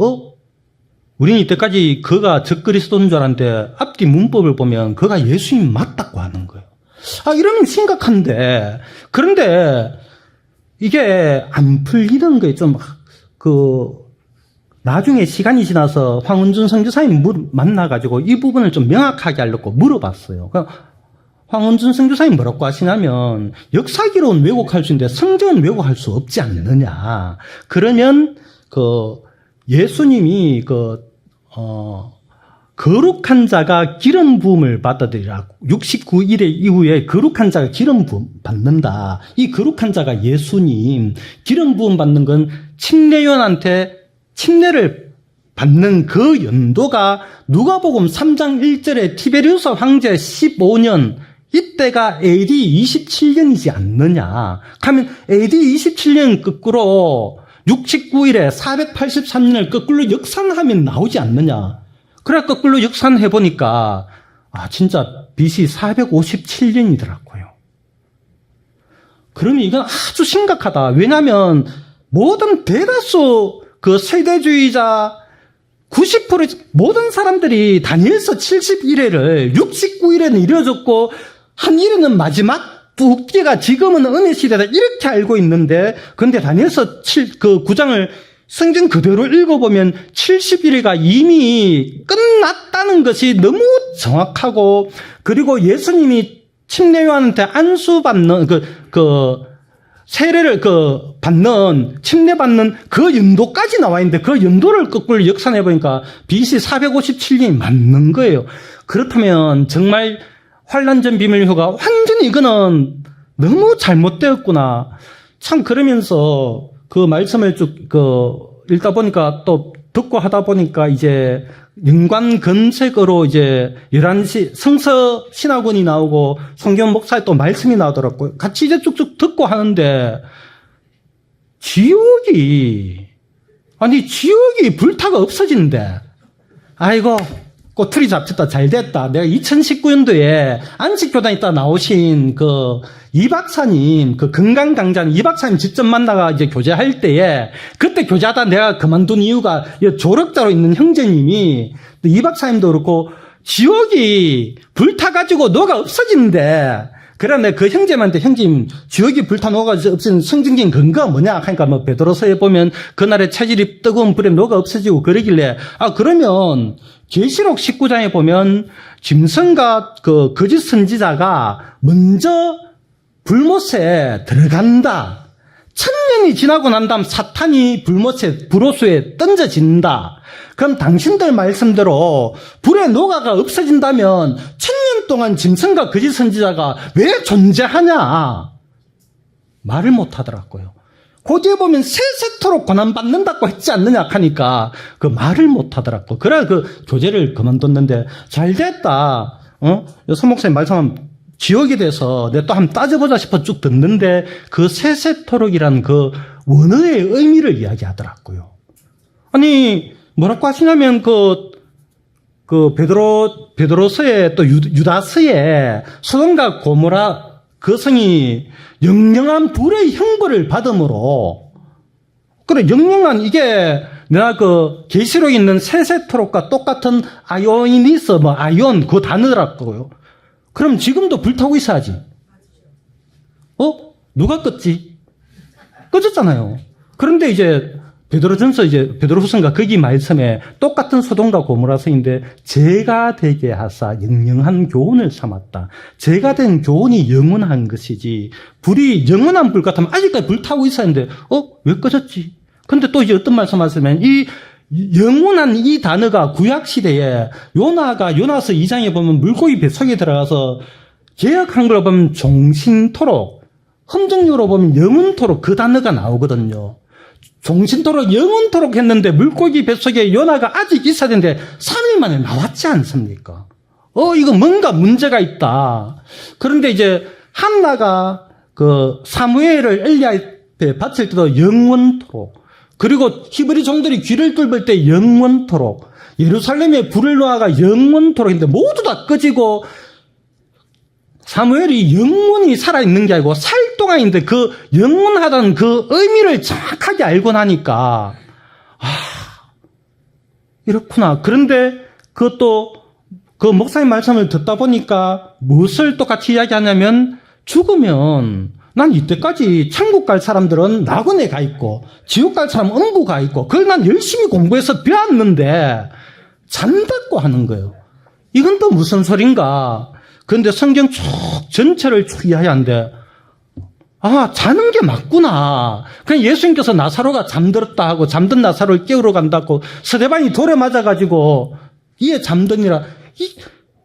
우리는 이때까지 그가 적그리스도인 줄 알았는데 앞뒤 문법을 보면 그가 예수님 맞다고 하는 거예요. 이러면 심각한데 그런데 이게 안 풀리는 거예요. 좀 나중에 시간이 지나서 황은준 선교사님 만나가지고 이 부분을 좀 명확하게 하려고 물어봤어요. 황은준 선교사님 뭐라고 하시냐면 역사기로는 왜곡할 수 있는데 성경은 왜곡할 수 없지 않느냐. 그러면 예수님이 거룩한 자가 기름 부음을 받아들이라. 69일의 이후에 거룩한 자가 기름 부음 받는다. 이 거룩한 자가 예수님. 기름 부음 받는 건 침례요한한테 침례를 받는 그 연도가 누가복음 3장 1절에 티베리우스 황제 15년 이때가 AD 27년이지 않느냐. 하면 AD 27년 거꾸로 69일에 483년을 거꾸로 역산하면 나오지 않느냐. 그래 거꾸로 역산해 보니까 진짜 BC 457년이더라고요. 그러면 이건 아주 심각하다. 왜냐하면 모든 대다수 그 세대주의자 90% 모든 사람들이 다니엘서 71회를 69일에는 이뤄졌고 한 일에는 마지막 두 개가 지금은 은혜 시대다 이렇게 알고 있는데 근데 다니엘서 9장을 성경 그대로 읽어보면 71회가 이미 끝났다는 것이 너무 정확하고 그리고 예수님이 침례요한한테 안수받는 세례를 침례받는 그 연도까지 나와 있는데 그 연도를 거꾸로 역산해 보니까 BC 457년이 맞는 거예요. 그렇다면 정말 환란전 비밀효가 완전히 이거는 너무 잘못되었구나. 참 그러면서 그 말씀을 쭉 읽다 보니까 또 듣고 하다 보니까 이제 연관 검색어로 이제 11시 성서 신학원이 나오고 송경 목사의 또 말씀이 나오더라고요. 같이 이제 쭉쭉 듣고 하는데 지옥이 불타가 없어진대. 아이고 꼬투리 잡혔다. 잘됐다. 내가 2019년도에 안식교단 있다 나오신 이 박사님, 건강 강좌는 이 박사님 직접 만나가 이제 교제할 때에 그때 교제하다 내가 그만둔 이유가 조력자로 있는 형제님이 이 박사님도 그렇고 지옥이 불타가지고 너가 없어진대. 그래, 내가 그 형제한테 형님, 지옥이 불타놓아가지고 없어진 성경적인 근거가 뭐냐? 하니까 뭐 베드로서에 보면 그날의 체질이 뜨거운 불에 녹아 없어지고 그러길래, 그러면 계시록 19장에 보면 짐승과 그 거짓 선지자가 먼저 불못에 들어간다. 1000년이 지나고 난 다음 사탄이 불호수에 던져진다. 그럼 당신들 말씀대로 불에 녹아가 없어진다면 1000년 동안 짐승과 거짓 선지자가 왜 존재하냐? 말을 못 하더라고요. 그 뒤에 보면 세세토록 고난받는다고 했지 않느냐 하니까 그 말을 못 하더라고. 그래 그 교제를 그만뒀는데 잘 됐다. 서 목사님 말씀하면 지옥에 대해서 내가 또 한번 따져보자 싶어 쭉 듣는데 그 세세토록이란 그 원어의 의미를 이야기하더라고요. 아니 뭐라고 하시냐면 그 베드로서에 또 유다서에 소돔과 고모라 그 성이 영영한 불의 형벌을 받음으로 그래 영영한 이게 내가 그 계시록에 있는 세세토록과 똑같은 아이오니스 뭐 아이온 그 단어더라고요. 그럼 지금도 불타고 있어야지. 누가 껐지? 꺼졌잖아요. 그런데 이제 베드로전서 베드로후서인가 거기 말씀에 똑같은 소돔과 고모라서인데 죄가 되게 하사 영영한 교훈을 삼았다. 죄가 된 교훈이 영원한 것이지 불이 영원한 불 같으면 아직까지 불타고 있었는데 왜 꺼졌지? 근데 또 이제 어떤 말씀하시면 이 영원한 이 단어가 구약시대에 요나서 2장에 보면 물고기 뱃속에 들어가서 개역 한글로 보면 종신토록, 험정료로 보면 영원토록 그 단어가 나오거든요. 종신토록 영원토록 했는데 물고기 뱃속에 요나가 아직 있어야 되는데 3일 만에 나왔지 않습니까? 이거 뭔가 문제가 있다. 그런데 이제 한나가 그 사무엘을 엘리야한테 바칠 때도 영원토록, 그리고 히브리 종들이 귀를 뚫을 때 영원토록, 예루살렘에 불을 놓아가 영원토록 했는데 모두 다 꺼지고 사무엘이 영원히 살아있는 게 아니고 살 동안인데 그 영원하다는 그 의미를 정확하게 알고 나니까 이렇구나. 그런데 그것도 그 목사님 말씀을 듣다 보니까 무엇을 똑같이 이야기하냐면 죽으면 난 이때까지 천국 갈 사람들은 낙원에 가 있고 지옥 갈 사람은 음부 가 있고 그걸 난 열심히 공부해서 배웠는데 잠닫고 하는 거예요. 이건 또 무슨 소린가? 그런데 성경 쭉 전체를 쭉 이해하는데 자는 게 맞구나. 그냥 예수님께서 나사로가 잠들었다 하고 잠든 나사로를 깨우러 간다고 스데반이 돌에 맞아가지고 이에 잠드니라.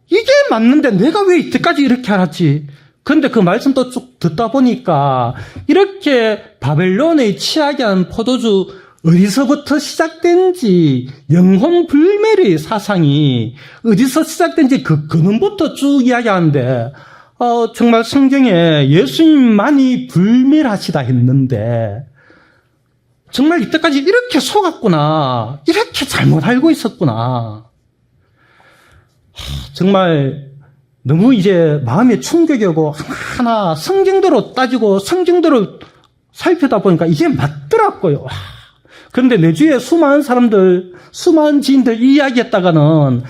이게 맞는데 내가 왜 이때까지 이렇게 알았지? 그런데 그 말씀도 쭉 듣다 보니까 이렇게 바벨론의 취하게 한 포도주 어디서부터 시작된지 영혼 불멸의 사상이 어디서 시작된지 그 근원부터 쭉 이야기하는데 정말 성경에 예수님만이 불멸하시다 했는데 정말 이때까지 이렇게 속았구나. 이렇게 잘못 알고 있었구나. 정말 너무 이제 마음에 충격이 오고 하나 성경대로 따지고 성경대로 살피다 보니까 이게 맞더라고요. 그런데 내 주위에 수많은 사람들, 수많은 지인들 이야기했다가는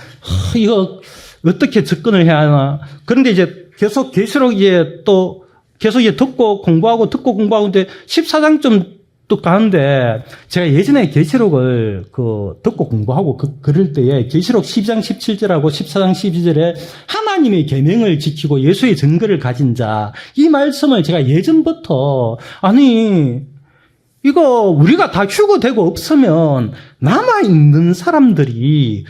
이거 어떻게 접근을 해야 하나. 그런데 이제 계속 계시록에 또 계속 이제 듣고 공부하는데 14장쯤 또 가는데 제가 예전에 계시록을 듣고 공부하고 그럴 때에 계시록 12장 17절하고 14장 12절에 하나님의 계명을 지키고 예수의 증거를 가진 자, 이 말씀을 제가 예전부터 이거 우리가 다 휴거되고 없으면 남아있는 사람들이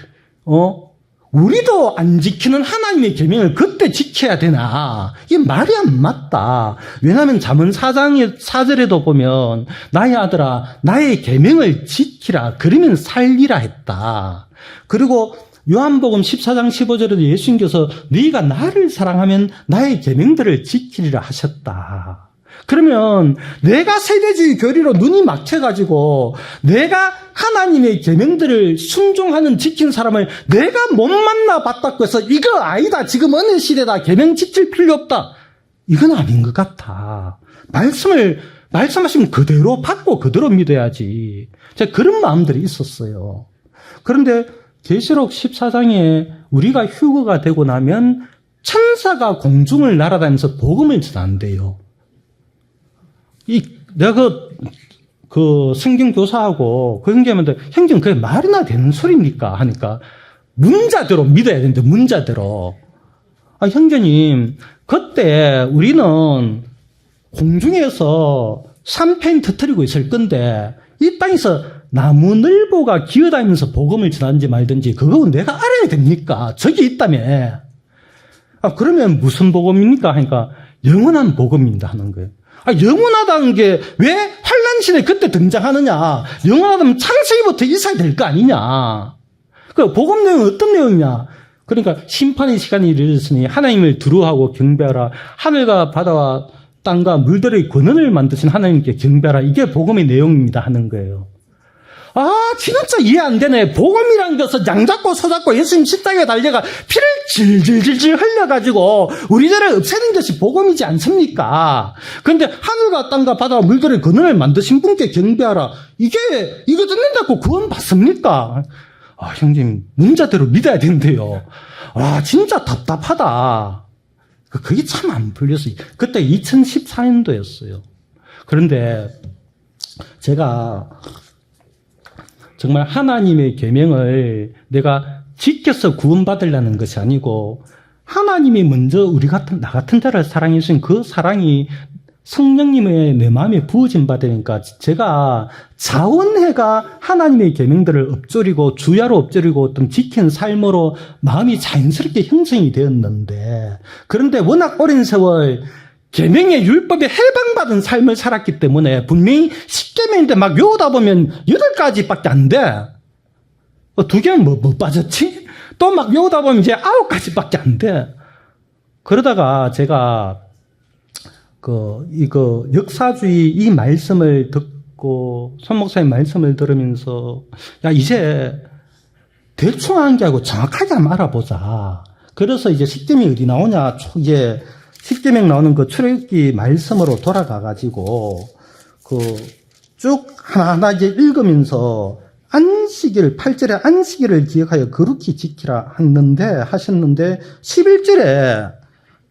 우리도 안 지키는 하나님의 계명을 그때 지켜야 되나? 이게 말이 안 맞다. 왜냐하면 잠언 4장 4절에도 보면 나의 아들아 나의 계명을 지키라 그러면 살리라 했다. 그리고 요한복음 14장 15절에도 예수님께서 네가 나를 사랑하면 나의 계명들을 지키리라 하셨다. 그러면 내가 세대주의 교리로 눈이 막혀가지고 내가 하나님의 계명들을 순종하는 지킨 사람을 내가 못 만나봤다고 해서 이거 아니다. 지금 어느 시대다. 계명 지킬 필요 없다. 이건 아닌 것 같아. 말씀하시면 그대로 받고 그대로 믿어야지. 제가 그런 마음들이 있었어요. 그런데 계시록 14장에 우리가 휴거가 되고 나면 천사가 공중을 날아다니면서 복음을 전한대요. 내가 그 성경 교사하고 그 형제한테 형님 그게 말이나 되는 소리입니까? 하니까 문자대로 믿어야 되는데 문자대로. 형제님 그때 우리는 공중에서 삼펜 터뜨리고 있을 건데 이 땅에서 나무늘보가 기어다니면서 복음을 전하는지 말든지 그거 내가 알아야 됩니까? 저기 있다며. 그러면 무슨 복음입니까? 하니까 영원한 복음입니다 하는 거예요. 영원하다는 게 왜 환란신에 그때 등장하느냐? 영원하다면 창세기부터 있어야 될 거 아니냐? 그 복음 내용은 어떤 내용이냐? 그러니까 심판의 시간이 이르렀으니 하나님을 두려워하고 경배하라. 하늘과 바다와 땅과 물들의 권한을 만드신 하나님께 경배하라. 이게 복음의 내용입니다 하는 거예요. 진짜 이해 안 되네. 복음이란 것은 양잡고 서잡고 예수님 십자가에 달려가 피를 질질질질 흘려가지고 우리 죄를 없애는 것이 복음이지 않습니까? 그런데 하늘과 땅과 바다와 물들의 근원을 만드신 분께 경배하라. 이거 듣는다고 구원 받습니까? 형님, 문자대로 믿어야 된대요. 진짜 답답하다. 그게 참 안 풀렸어요. 그때 2014년도였어요. 그런데 제가 정말 하나님의 계명을 내가 지켜서 구원받으려는 것이 아니고 하나님이 먼저 나 같은 자를 사랑해 주신 그 사랑이 성령님의 내 마음에 부어진 바 되니까 제가 자원해가 하나님의 계명들을 엎조리고 주야로 엎조리고 어떤 지킨 삶으로 마음이 자연스럽게 형성이 되었는데 그런데 워낙 오랜 세월 계명의 율법에 해방받은 삶을 살았기 때문에 분명히 10계명인데 막 외우다 보면 8가지밖에 안 돼. 2개는 뭐 빠졌지? 또 막 외우다 보면 이제 9가지밖에 안 돼. 그러다가 제가 이거 역사주의 이 말씀을 듣고 손 목사님 말씀을 들으면서 이제 대충 하는 게 아니고 정확하게 한번 알아보자. 그래서 이제 10계명이 어디 나오냐? 이제 10계명 나오는 그 출애굽기 말씀으로 돌아가가지고 쭉 하나하나 이제 읽으면서 안식일 8절에 안식일을 기억하여 거룩히 지키라 하셨는데 11절에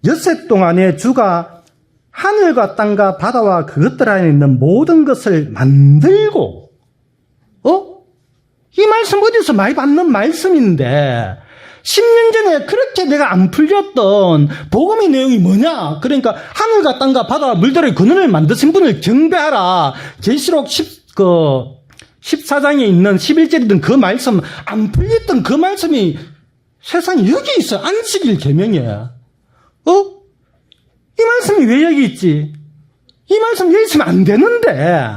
엿새 동안에 주가 하늘과 땅과 바다와 그것들 안에 있는 모든 것을 만들고 이 말씀 어디서 많이 받는 말씀인데 10년 전에 그렇게 내가 안 풀렸던 복음의 내용이 뭐냐? 그러니까 하늘과 땅과 바다와 물들의 근원을 만드신 분을 경배하라. 계시록 14장에 있는 11절이든 그 말씀 안 풀렸던 그 말씀이 세상에 여기 있어. 안식일 계명이야. 이 말씀이 왜 여기 있지? 이 말씀 여기 있으면 안 되는데.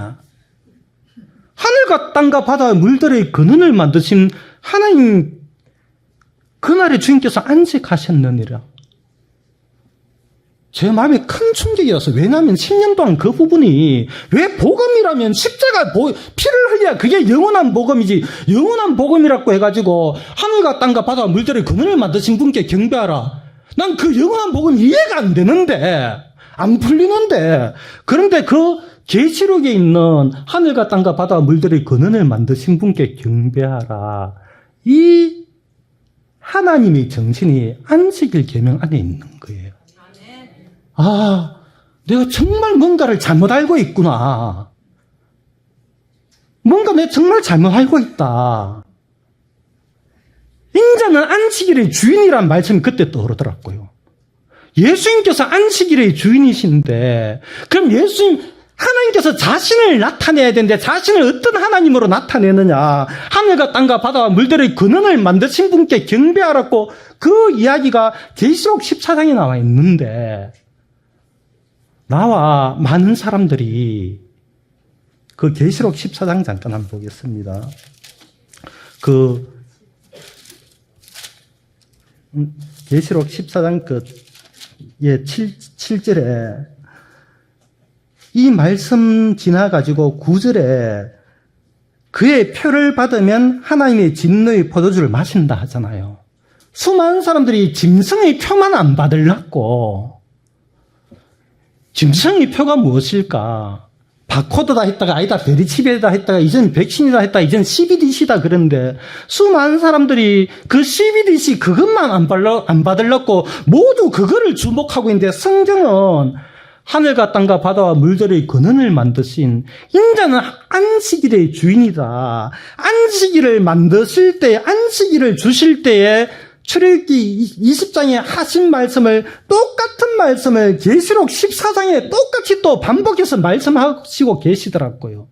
하늘과 땅과 바다와 물들의 근원을 만드신 하나님 그날에 주님께서 안식하셨느니라. 제 마음에 큰 충격이었어요. 왜냐하면 10년 동안 그 부분이 왜 복음이라면 십자가 피를 흘려야 그게 영원한 복음이지 영원한 복음이라고 해가지고 하늘과 땅과 바다와 물들의 근원을 만드신 분께 경배하라. 난 그 영원한 복음이 이해가 안 되는데 안 풀리는데 그런데 그 계시록에 있는 하늘과 땅과 바다와 물들의 근원을 만드신 분께 경배하라. 이 하나님의 정신이 안식일 계명 안에 있는 거예요. 내가 정말 뭔가를 잘못 알고 있구나. 뭔가 내가 정말 잘못 알고 있다. 인자는 안식일의 주인이란 말씀이 그때 떠오르더라고요. 예수님께서 안식일의 주인이신데 그럼 하나님께서 자신을 나타내야 되는데 자신을 어떤 하나님으로 나타내느냐. 하늘과 땅과 바다와 물들의 근원을 만드신 분께 경배하라고 그 이야기가 계시록 14장에 나와 있는데 나와 많은 사람들이 그 계시록 14장 잠깐 한번 보겠습니다. 계시록 14장 7절에 이 말씀 지나가지고 9절에 그의 표를 받으면 하나님의 진노의 포도주를 마신다 하잖아요. 수많은 사람들이 짐승의 표만 안 받으려고. 짐승의 표가 무엇일까? 바코드다 했다가 아니다 베리칩이다 했다가 이젠 백신이다 했다가 이젠 CBDC다 그런데 수많은 사람들이 그 CBDC 그것만 안 받으려고 모두 그거를 주목하고 있는데 성경은 하늘과 땅과 바다와 물들의 근원을 만드신 인자는 안식일의 주인이다. 안식일을 만드실 때 안식일을 주실 때에 출애굽기 20장에 하신 말씀을 똑같은 말씀을 계시록 14장에 똑같이 또 반복해서 말씀하시고 계시더라고요.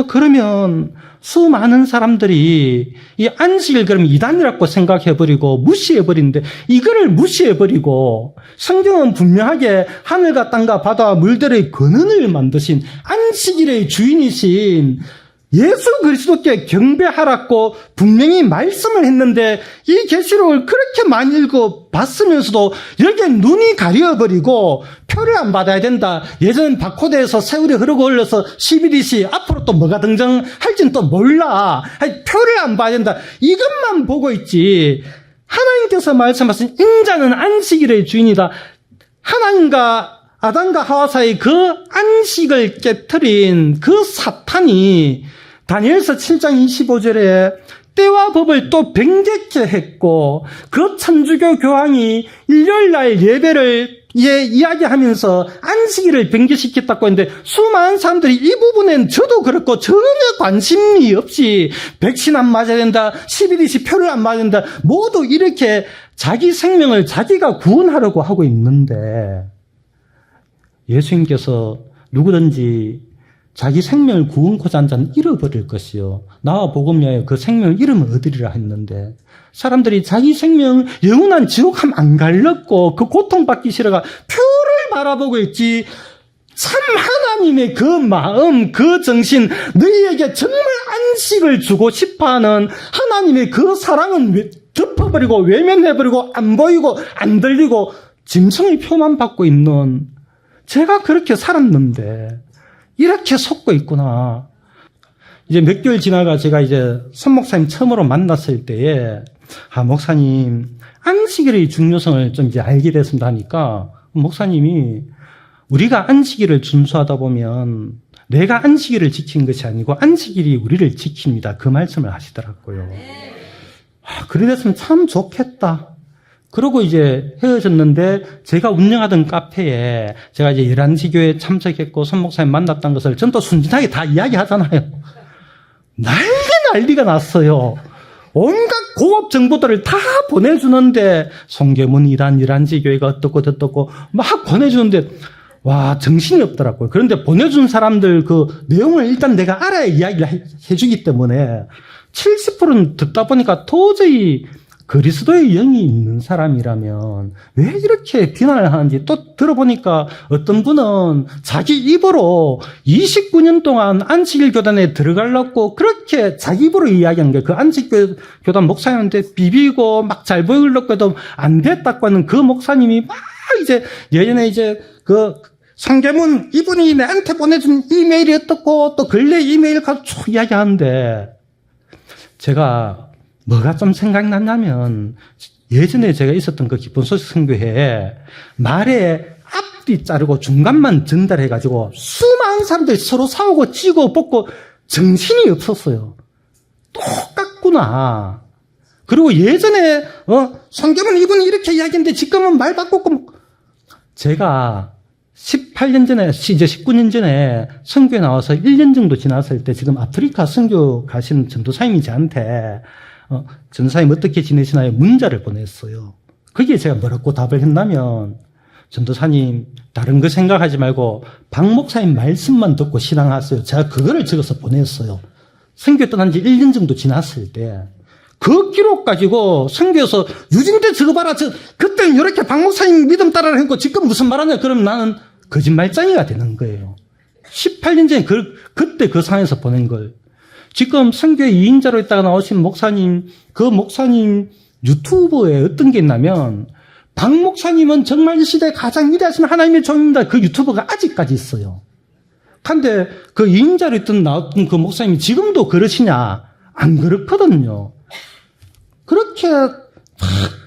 그러면 수많은 사람들이 이 안식일 그럼 이단이라고 생각해버리고 무시해버리는데 이거를 무시해버리고 성경은 분명하게 하늘과 땅과 바다와 물들의 근원을 만드신 안식일의 주인이신 예수 그리스도께 경배하라고 분명히 말씀을 했는데 이 계시록을 그렇게 많이 읽어봤으면서도 여기에 눈이 가려버리고 표를 안 받아야 된다. 예전 바코드에서 세월이 흐르고 흘러서 CBDC 앞으로 또 뭐가 등장할지는 또 몰라. 표를 안 봐야 된다. 이것만 보고 있지. 하나님께서 말씀하신 인자는 안식일의 주인이다. 하나님과 아담과 하와 사이 그 안식을 깨트린 그 사탄이 다니엘서 7장 25절에 때와 법을 또 변개케 했고 그 천주교 교황이 일요일날 예배를 이야기하면서 안식일을 변개시켰다고 했는데 수많은 사람들이 이 부분엔 저도 그렇고 전혀 관심이 없이 백신 안 맞아야 된다, CBDC 표를 안 맞아야 된다 모두 이렇게 자기 생명을 자기가 구원하려고 하고 있는데 예수님께서 누구든지 자기 생명을 구원코자 한 자는 잃어버릴 것이요 나와 복음 위하여 그 생명을 잃으면 얻으리라 했는데 사람들이 자기 생명 영원한 지옥함 안 갈렸고 그 고통받기 싫어가 표를 바라보고 있지 참 하나님의 그 마음 그 정신 너희에게 정말 안식을 주고 싶어하는 하나님의 그 사랑은 덮어버리고 외면해버리고 안 보이고 안 들리고 짐승의 표만 받고 있는 제가 그렇게 살았는데 이렇게 속고 있구나. 이제 몇 개월 지나가 제가 이제 손 목사님 처음으로 만났을 때에 목사님 안식일의 중요성을 좀 이제 알게 됐습니다 하니까 목사님이 우리가 안식일을 준수하다 보면 내가 안식일을 지킨 것이 아니고 안식일이 우리를 지킵니다. 그 말씀을 하시더라고요. 그래 됐으면 참 좋겠다. 그러고 이제 헤어졌는데 제가 운영하던 카페에 제가 이제 11시 교회에 참석했고 손 목사님 만났다는 것을 전 또 순진하게 다 이야기하잖아요. 난리가 났어요. 온갖 고급 정보들을 다 보내주는데 송계문 이란 11시 교회가 어떻고 막 보내주는데 와 정신이 없더라고요. 그런데 보내준 사람들 그 내용을 일단 내가 알아야 이야기를 해주기 때문에 70%는 듣다 보니까 도저히 그리스도의 영이 있는 사람이라면 왜 이렇게 비난을 하는지 또 들어보니까 어떤 분은 자기 입으로 29년 동안 안식일 교단에 들어가려고 그렇게 자기 입으로 이야기한 게 그 안식일 교단 목사님한테 비비고 막 잘 보이려고 해도 안 됐다고 하는 그 목사님이 막 이제 예전에 이제 그 상계문 이분이 내한테 보내준 이메일이 어떻고 또 근래 이메일 가지고 쭉 이야기하는데 제가 뭐가 좀 생각났냐면 예전에 제가 있었던 그 기쁜 소식 선교회에 말에 앞뒤 자르고 중간만 전달해가지고 수많은 사람들이 서로 싸우고 찌고 뽑고 정신이 없었어요. 똑같구나. 그리고 예전에 성경은 이분이 이렇게 이야기했는데 지금은 말 바꿨고 제가 18년 전에 이제 19년 전에 선교에 나와서 1년 정도 지났을 때 지금 아프리카 선교 가신 전도사님이 저한테 전도사님 어떻게 지내시나요? 문자를 보냈어요. 거기에 제가 뭐라고 답을 했냐면 전도사님 다른 거 생각하지 말고 박 목사님 말씀만 듣고 신앙하세요. 제가 그거를 적어서 보냈어요. 선교 떠난 지 1년 정도 지났을 때 그 기록 가지고 선교에서 유진대 적어봐라. 그때는 이렇게 박 목사님 믿음 따라라 했고 지금 무슨 말하냐. 그럼 나는 거짓말쟁이가 되는 거예요. 18년 전에 그때 그 상황에서 보낸 걸. 지금 선교의 2인자로 있다가 나오신 목사님, 그 목사님 유튜브에 어떤 게 있냐면 박 목사님은 정말 이 시대에 가장 위대하신 하나님의 종입니다. 그 유튜브가 아직까지 있어요. 근데 그 2인자로 있던 나왔던 그 목사님이 지금도 그러시냐? 안 그렇거든요. 그렇게 막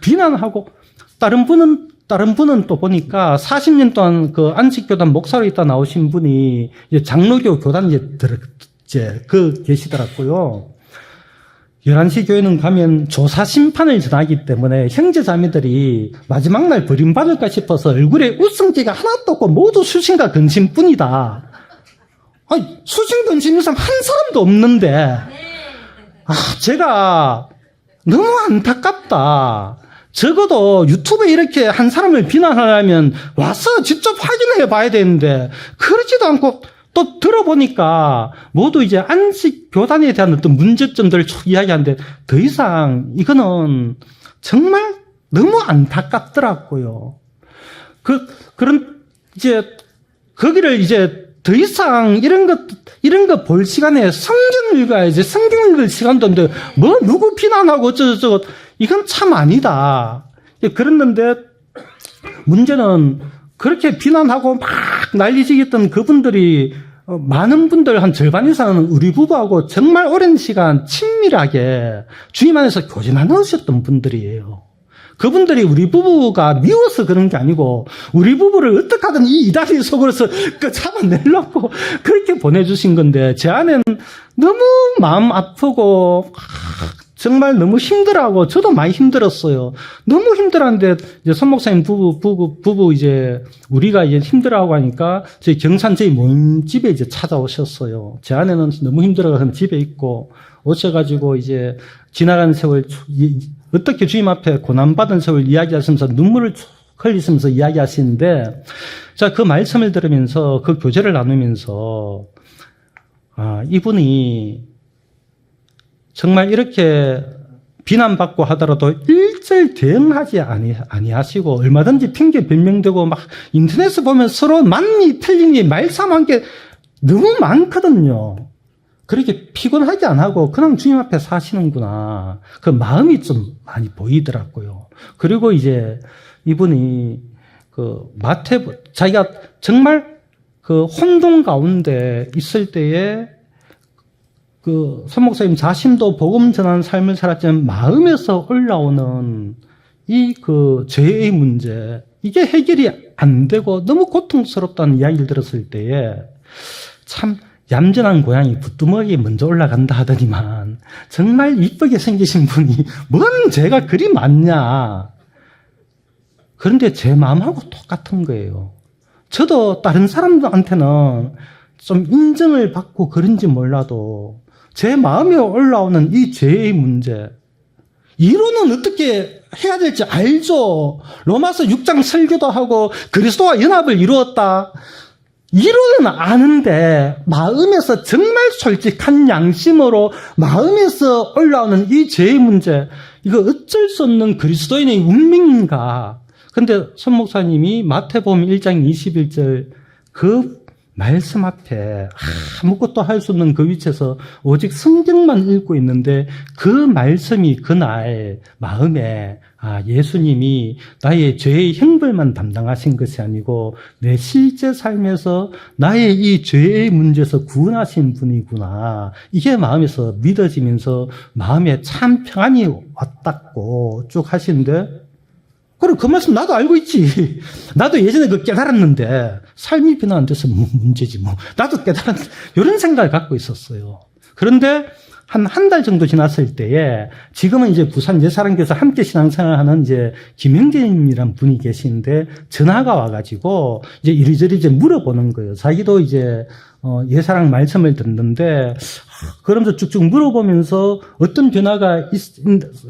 비난하고 다른 다른 분은 또 보니까 40년 동안 그 안식교단 목사로 있다 나오신 분이 이제 장로교 교단 계시더라고요. 11시 교회는 가면 조사 심판을 전하기 때문에 형제자매들이 마지막 날 버림받을까 싶어서 얼굴에 웃음기가 하나도 없고 모두 수신과 근심뿐이다. 아니, 수신 근심 있는 사람 한 사람도 없는데, 제가 너무 안타깝다. 적어도 유튜브에 이렇게 한 사람을 비난하려면 와서 직접 확인해 봐야 되는데, 그러지도 않고 또 들어보니까 모두 이제 안식 교단에 대한 어떤 문제점들을 쭉 이야기하는데 더 이상 이거는 정말 너무 안타깝더라고요. 그런 이제 거기를 이제 더 이상 이런 거 볼 시간에 성경 읽어야지. 성경 읽을 시간도 없는데 뭐 누구 비난하고 어쩌고저쩌고 이건 참 아니다. 그랬는데 문제는 그렇게 비난하고 막 난리지겠던 그분들이 많은 분들 한 절반 이상은 우리 부부하고 정말 오랜 시간 친밀하게 주님 안에서 교제 나누셨던 분들이에요. 그분들이 우리 부부가 미워서 그런 게 아니고 우리 부부를 어떻게 하든 이 이다리 속으로서 잡아내려고 그렇게 보내주신 건데 제 아내는 너무 마음 아프고 정말 너무 힘들어하고 저도 많이 힘들었어요. 너무 힘들었는데 이제 손 목사님 부부 이제 우리가 이제 힘들어하고 하니까 저희 경산 저희 모임집에 이제 찾아오셨어요. 제 아내는 너무 힘들어서 집에 있고 오셔가지고 이제 지나간 세월 어떻게 주님 앞에 고난받은 세월 이야기하시면서 눈물을 쭉 흘리시면서 이야기하시는데 자, 그 말씀을 들으면서 그 교제를 나누면서 이분이 정말 이렇게 비난받고 하더라도 일절 대응하지 아니하시고 얼마든지 핑계 변명되고 막 인터넷에 보면 서로 맞니 틀리니 말싸움한 게 너무 많거든요. 그렇게 피곤하지 안 하고 그냥 주님 앞에 사시는구나. 그 마음이 좀 많이 보이더라고요. 그리고 이제 이분이 자기가 정말 그 혼돈 가운데 있을 때에 손 목사님 자신도 복음 전하는 삶을 살았지만 마음에서 올라오는 이 죄의 문제, 이게 해결이 안 되고 너무 고통스럽다는 이야기를 들었을 때에 참 얌전한 고양이 붓두머리에 먼저 올라간다 하더니만 정말 이쁘게 생기신 분이 뭔 죄가 그리 많냐. 그런데 제 마음하고 똑같은 거예요. 저도 다른 사람들한테는 좀 인정을 받고 그런지 몰라도 제 마음에 올라오는 이 죄의 문제, 이론은 어떻게 해야 될지 알죠. 로마서 6장 설교도 하고 그리스도와 연합을 이루었다. 이론은 아는데 마음에서 정말 솔직한 양심으로 마음에서 올라오는 이 죄의 문제, 이거 어쩔 수 없는 그리스도인의 운명인가. 근데 손 목사님이 마태복음 1장 21절 그 말씀 앞에 아무것도 할 수 없는 그 위치에서 오직 성경만 읽고 있는데 그 말씀이 그날 마음에 예수님이 나의 죄의 형벌만 담당하신 것이 아니고 내 실제 삶에서 나의 이 죄의 문제에서 구원하신 분이구나. 이게 마음에서 믿어지면서 마음에 참 평안이 왔다고 쭉 하시는데 그럼 그 말씀 나도 알고 있지. 나도 예전에 깨달았는데 삶이 변화 안 돼서 문제지 뭐. 나도 깨달았는데 이런 생각을 갖고 있었어요. 그런데 한 달 정도 지났을 때에 지금은 이제 부산 예사랑교에서 함께 신앙생활하는 이제 김형재님이란 분이 계시는데 전화가 와가지고 이제 이리저리 이제 물어보는 거예요. 자기도 이제 예사랑 말씀을 듣는데 그러면서 쭉쭉 물어보면서 어떤 변화가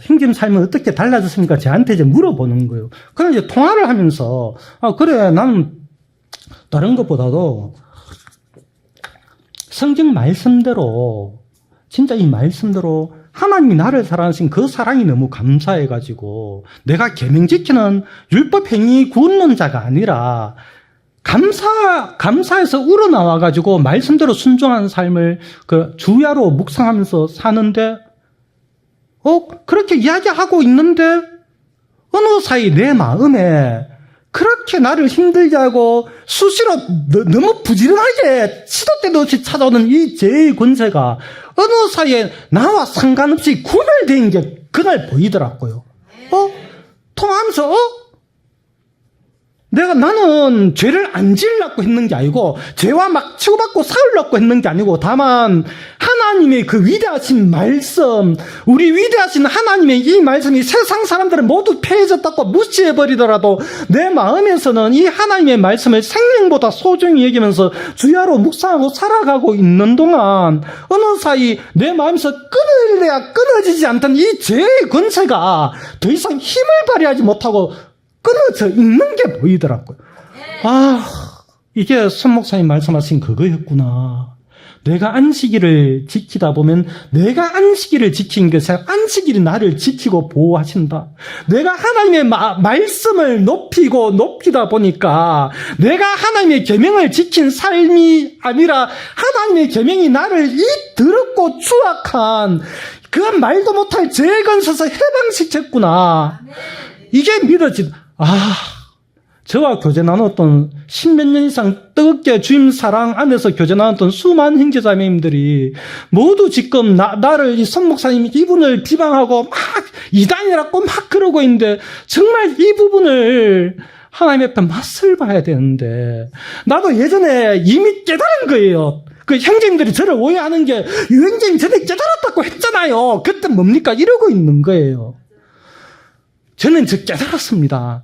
형님 삶은 어떻게 달라졌습니까? 저한테 이제 물어보는 거예요. 그럼 이제 통화를 하면서 그래 나는 다른 것보다도 성경 말씀대로 진짜 이 말씀대로 하나님이 나를 사랑하신 그 사랑이 너무 감사해가지고 내가 계명 지키는 율법 행위 구원론자가 아니라 감사해서 우러나와가지고 말씀대로 순종하는 삶을 주야로 묵상하면서 사는데 그렇게 이야기하고 있는데 어느 사이 내 마음에 그렇게 나를 힘들게 하고 수시로 너무 부지런하게 시도 때도 없이 찾아오는 이 죄의 권세가 어느 사이에 나와 상관없이 구별된 게 그날 보이더라고요. 통화하면서 나는 죄를 안 지으려고 했는 게 아니고, 죄와 막 치고받고 싸우려고 했는 게 아니고, 다만, 하나님의 그 위대하신 말씀, 우리 위대하신 하나님의 이 말씀이 세상 사람들은 모두 폐해졌다고 무시해버리더라도, 내 마음에서는 이 하나님의 말씀을 생명보다 소중히 여기면서 주야로 묵상하고 살아가고 있는 동안, 어느 사이 내 마음에서 끊어야 끊어지지 않던 이 죄의 권세가 더 이상 힘을 발휘하지 못하고, 끊어져 있는 게 보이더라고요. 이게 손 목사님 말씀하신 그거였구나. 내가 안식일을 지키다 보면 내가 안식일을 지키는 것이 아니라 안식일이 나를 지키고 보호하신다. 내가 하나님의 말씀을 높이다 보니까 내가 하나님의 계명을 지킨 삶이 아니라 하나님의 계명이 나를 이 더럽고 추악한 그 말도 못할 죄의 건서서 해방시켰구나. 이게 믿어진다. 저와 교제 나눴던 10몇 년 이상 뜨겁게 주님 사랑 안에서 교제 나눴던 수많은 형제자매님들이 모두 지금 나를 이 선 목사님이 이분을 비방하고 막 이단이라고 막 그러고 있는데 정말 이 부분을 하나님 앞에 맛을 봐야 되는데 나도 예전에 이미 깨달은 거예요. 그 형제님들이 저를 오해하는 게 형제님 전에 깨달았다고 했잖아요. 그때 뭡니까? 이러고 있는 거예요. 저는 깨달았습니다.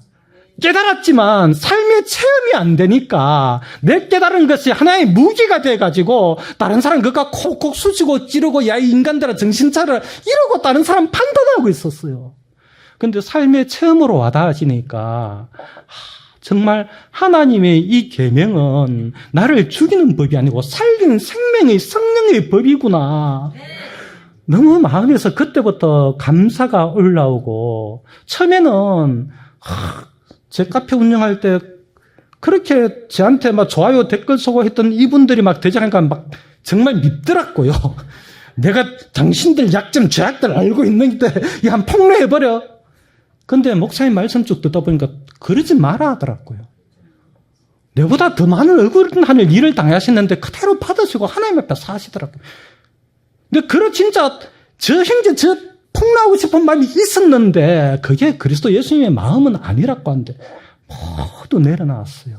깨달았지만 삶의 체험이 안 되니까 내 깨달은 것이 하나의 무기가 돼가지고 다른 사람 그가 콕콕 쑤시고 찌르고 야 이 인간들아 정신 차려 이러고 다른 사람 판단하고 있었어요. 근데 삶의 체험으로 와닿아지니까 정말 하나님의 이 계명은 나를 죽이는 법이 아니고 살리는 생명의 성령의 법이구나. 너무 마음에서 그때부터 감사가 올라오고 처음에는 제 카페 운영할 때 그렇게 저한테 막 좋아요 댓글 쓰고 했던 이분들이 막 대장하니까 막 정말 밉더라고요. 내가 당신들 약점 죄악들 알고 있는데 한 폭로해버려. 근데 목사님 말씀 쭉 듣다 보니까 그러지 마라 하더라고요. 내보다 더 많은 억울한 일을 당하시는데 그대로 받으시고 하나님 앞에 사시더라고요. 근데 진짜 저 형제 폭로하고 싶은 마음이 있었는데 그게 그리스도 예수님의 마음은 아니라고 하는데 모두 내려놨어요.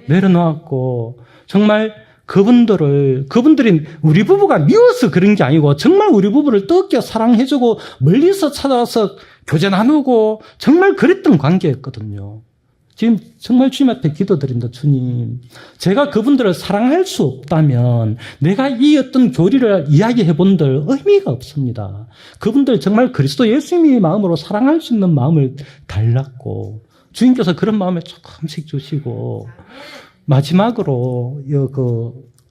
내려놓았고 정말 그분들이 우리 부부가 미워서 그런 게 아니고 정말 우리 부부를 뜨겁게 사랑해주고 멀리서 찾아와서 교제 나누고 정말 그랬던 관계였거든요. 지금 정말 주님 앞에 기도드립니다. 주님, 제가 그분들을 사랑할 수 없다면 내가 이 어떤 교리를 이야기해 본들 의미가 없습니다. 그분들 정말 그리스도 예수님의 마음으로 사랑할 수 있는 마음을 달랐고 주님께서 그런 마음을 조금씩 주시고 마지막으로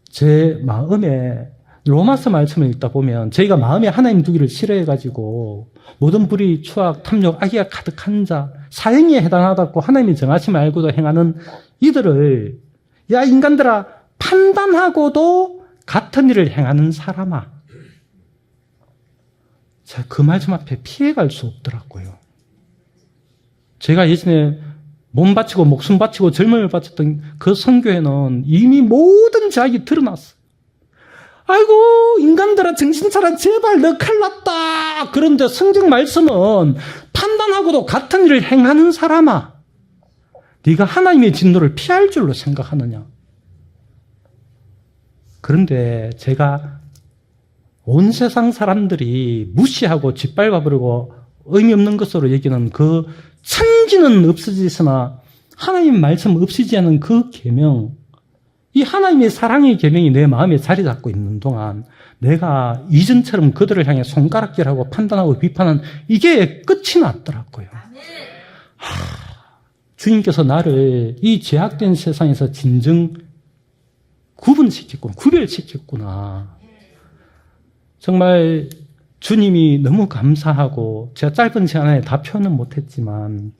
제 마음에 로마서 말씀을 읽다 보면 저희가 마음에 하나님 두기를 싫어해가지고 모든 불의, 추악, 탐욕, 악의가 가득한 자, 사형에 해당하다고 하나님이 정하심을 알고도 행하는 이들을 야 인간들아 판단하고도 같은 일을 행하는 사람아. 제가 그 말씀 앞에 피해갈 수 없더라고요. 제가 예전에 몸 바치고 목숨 바치고 젊음을 바쳤던 그 선교회는 이미 모든 죄악이 드러났어. 아이고 인간들아 정신 차려 제발 너 큰일 났다. 그런데 성경 말씀은 판단하고도 같은 일을 행하는 사람아 네가 하나님의 진노를 피할 줄로 생각하느냐. 그런데 제가 온 세상 사람들이 무시하고 짓밟아버리고 의미 없는 것으로 여기는 그 천지는 없어지으나 하나님 말씀 없이지 않은 그 계명, 이 하나님의 사랑의 계명이 내 마음에 자리 잡고 있는 동안 내가 이전처럼 그들을 향해 손가락질하고 판단하고 비판한 이게 끝이 났더라고요. 주님께서 나를 이 죄악된 세상에서 진정 구별시켰구나. 정말 주님이 너무 감사하고 제가 짧은 시간에 다 표현은 못했지만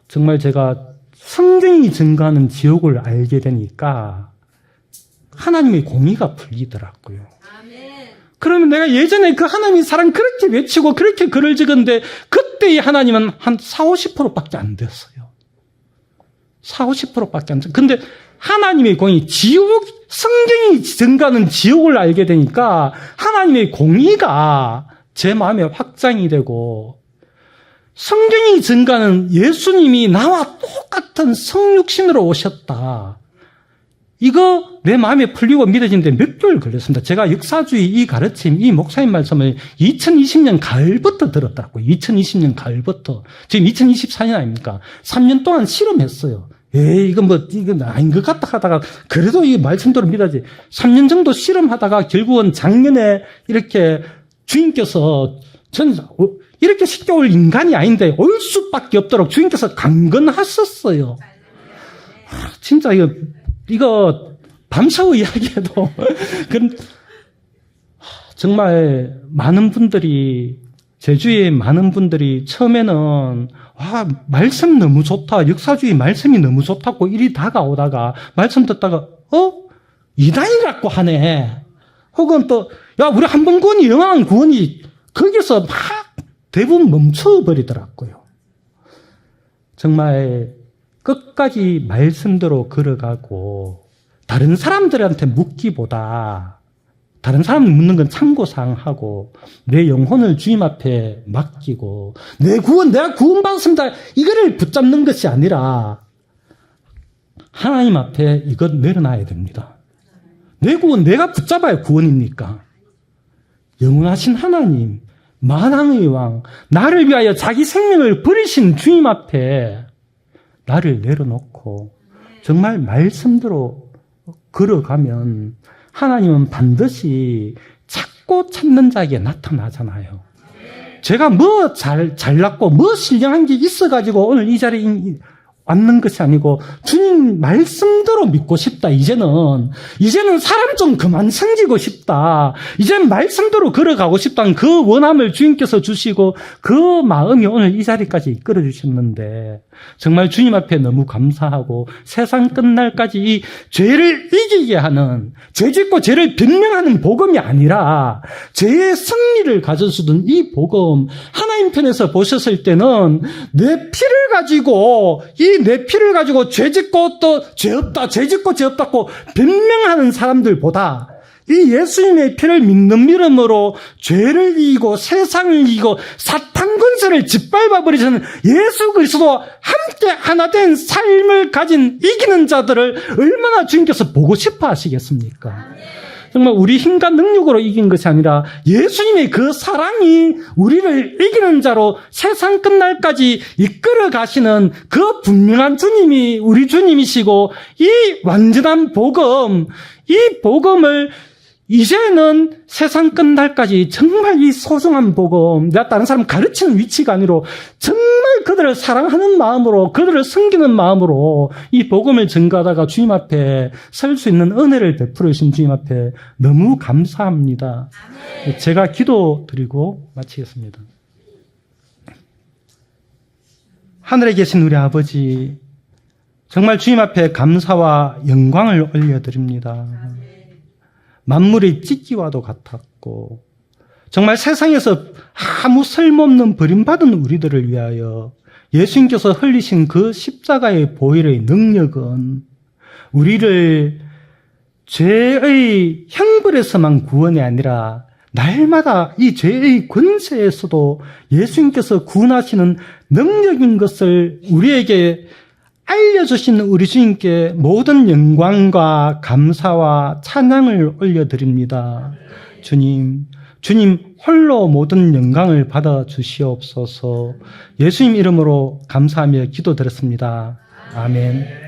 정말 제가 성경이 증거하는 지옥을 알게 되니까 하나님의 공의가 풀리더라고요. 그러면 내가 예전에 그 하나님의 사랑 그렇게 외치고 그렇게 글을 적었는데 그때의 하나님은 한 40-50%밖에 안 됐어요. 40-50%밖에 안 됐어요. 근데 하나님의 공의, 성경이 증거하는 지옥을 알게 되니까 하나님의 공의가 제 마음에 확장이 되고 성경이 증가하는 예수님이 나와 똑같은 성육신으로 오셨다. 이거 내 마음에 풀리고 믿어지는데 몇 개월 걸렸습니다. 제가 역사주의 이 가르침, 이 목사님 말씀을 2020년 가을부터 들었다고. 2020년 가을부터. 지금 2024년 아닙니까? 3년 동안 실험했어요. 이건 아닌 것 같다 하다가, 그래도 이 말씀대로 믿어지. 3년 정도 실험하다가 결국은 작년에 이렇게 주인께서, 저는 이렇게 쉽게 올 인간이 아닌데 올 수밖에 없도록 주인께서 강건하셨어요. 진짜 이거 밤새워 이야기해도 정말 많은 분들이, 제주의 많은 분들이 처음에는 말씀 너무 좋다, 역사주의 말씀이 너무 좋다고 이리 다가오다가 말씀 듣다가 이단이라고 하네, 혹은 또 우리 한 번 구원이 영원한 구원이, 거기서 막 대부분 멈춰버리더라고요. 정말 끝까지 말씀대로 걸어가고 다른 사람들한테 묻기보다, 다른 사람 묻는 건 참고사항하고 내 영혼을 주님 앞에 맡기고 내가 구원받았습니다, 이거를 붙잡는 것이 아니라 하나님 앞에 이것 내려놔야 됩니다. 내 구원 내가 붙잡아야 구원입니까? 영원하신 하나님, 만왕의 왕, 나를 위하여 자기 생명을 버리신 주님 앞에 나를 내려놓고 정말 말씀대로 걸어가면 하나님은 반드시 찾고 찾는 자에게 나타나잖아요. 제가 잘났고 신령한 게 있어가지고 오늘 이 자리에 왔는 것이 아니고 주님 말씀대로 믿고 싶다. 이제는 사람 좀 그만 섬기고 싶다. 이제는 말씀대로 걸어가고 싶다는 그 원함을 주님께서 주시고 그 마음이 오늘 이 자리까지 이끌어 주셨는데 정말 주님 앞에 너무 감사하고 세상 끝날까지 이 죄를 이기게 하는, 죄 짓고 죄를 변명하는 복음이 아니라 죄의 승리를 가져주던 이 복음, 하나님 편에서 보셨을 때는 내 피를 가지고 죄 짓고 또 죄 없다, 죄 짓고 죄 없다고 변명하는 사람들보다 이 예수님의 피를 믿는 믿음으로 죄를 이기고 세상을 이기고 사탄 권세를 짓밟아 버리시는 예수 그리스도와 함께 하나 된 삶을 가진 이기는 자들을 얼마나 주님께서 보고 싶어 하시겠습니까? 정말 우리 힘과 능력으로 이긴 것이 아니라 예수님의 그 사랑이 우리를 이기는 자로 세상 끝날까지 이끌어 가시는 그 분명한 주님이 우리 주님이시고, 이 완전한 복음, 이 복음을 이제는 세상 끝날까지 정말 이 소중한 복음, 내가 다른 사람 가르치는 위치가 아니라 정말 그들을 사랑하는 마음으로, 그들을 섬기는 마음으로 이 복음을 전가하다가 주님 앞에 설 수 있는 은혜를 베풀어 주신 주님 앞에 너무 감사합니다. 제가 기도 드리고 마치겠습니다. 하늘에 계신 우리 아버지, 정말 주님 앞에 감사와 영광을 올려드립니다. 만물이 찢기와도 같았고 정말 세상에서 아무 쓸모없는 버림받은 우리들을 위하여 예수님께서 흘리신 그 십자가의 보혈의 능력은 우리를 죄의 형벌에서만 구원이 아니라 날마다 이 죄의 권세에서도 예수님께서 구원하시는 능력인 것을 우리에게 알려주신 우리 주님께 모든 영광과 감사와 찬양을 올려드립니다. 주님 홀로 모든 영광을 받아 주시옵소서. 예수님 이름으로 감사하며 기도드렸습니다. 아멘.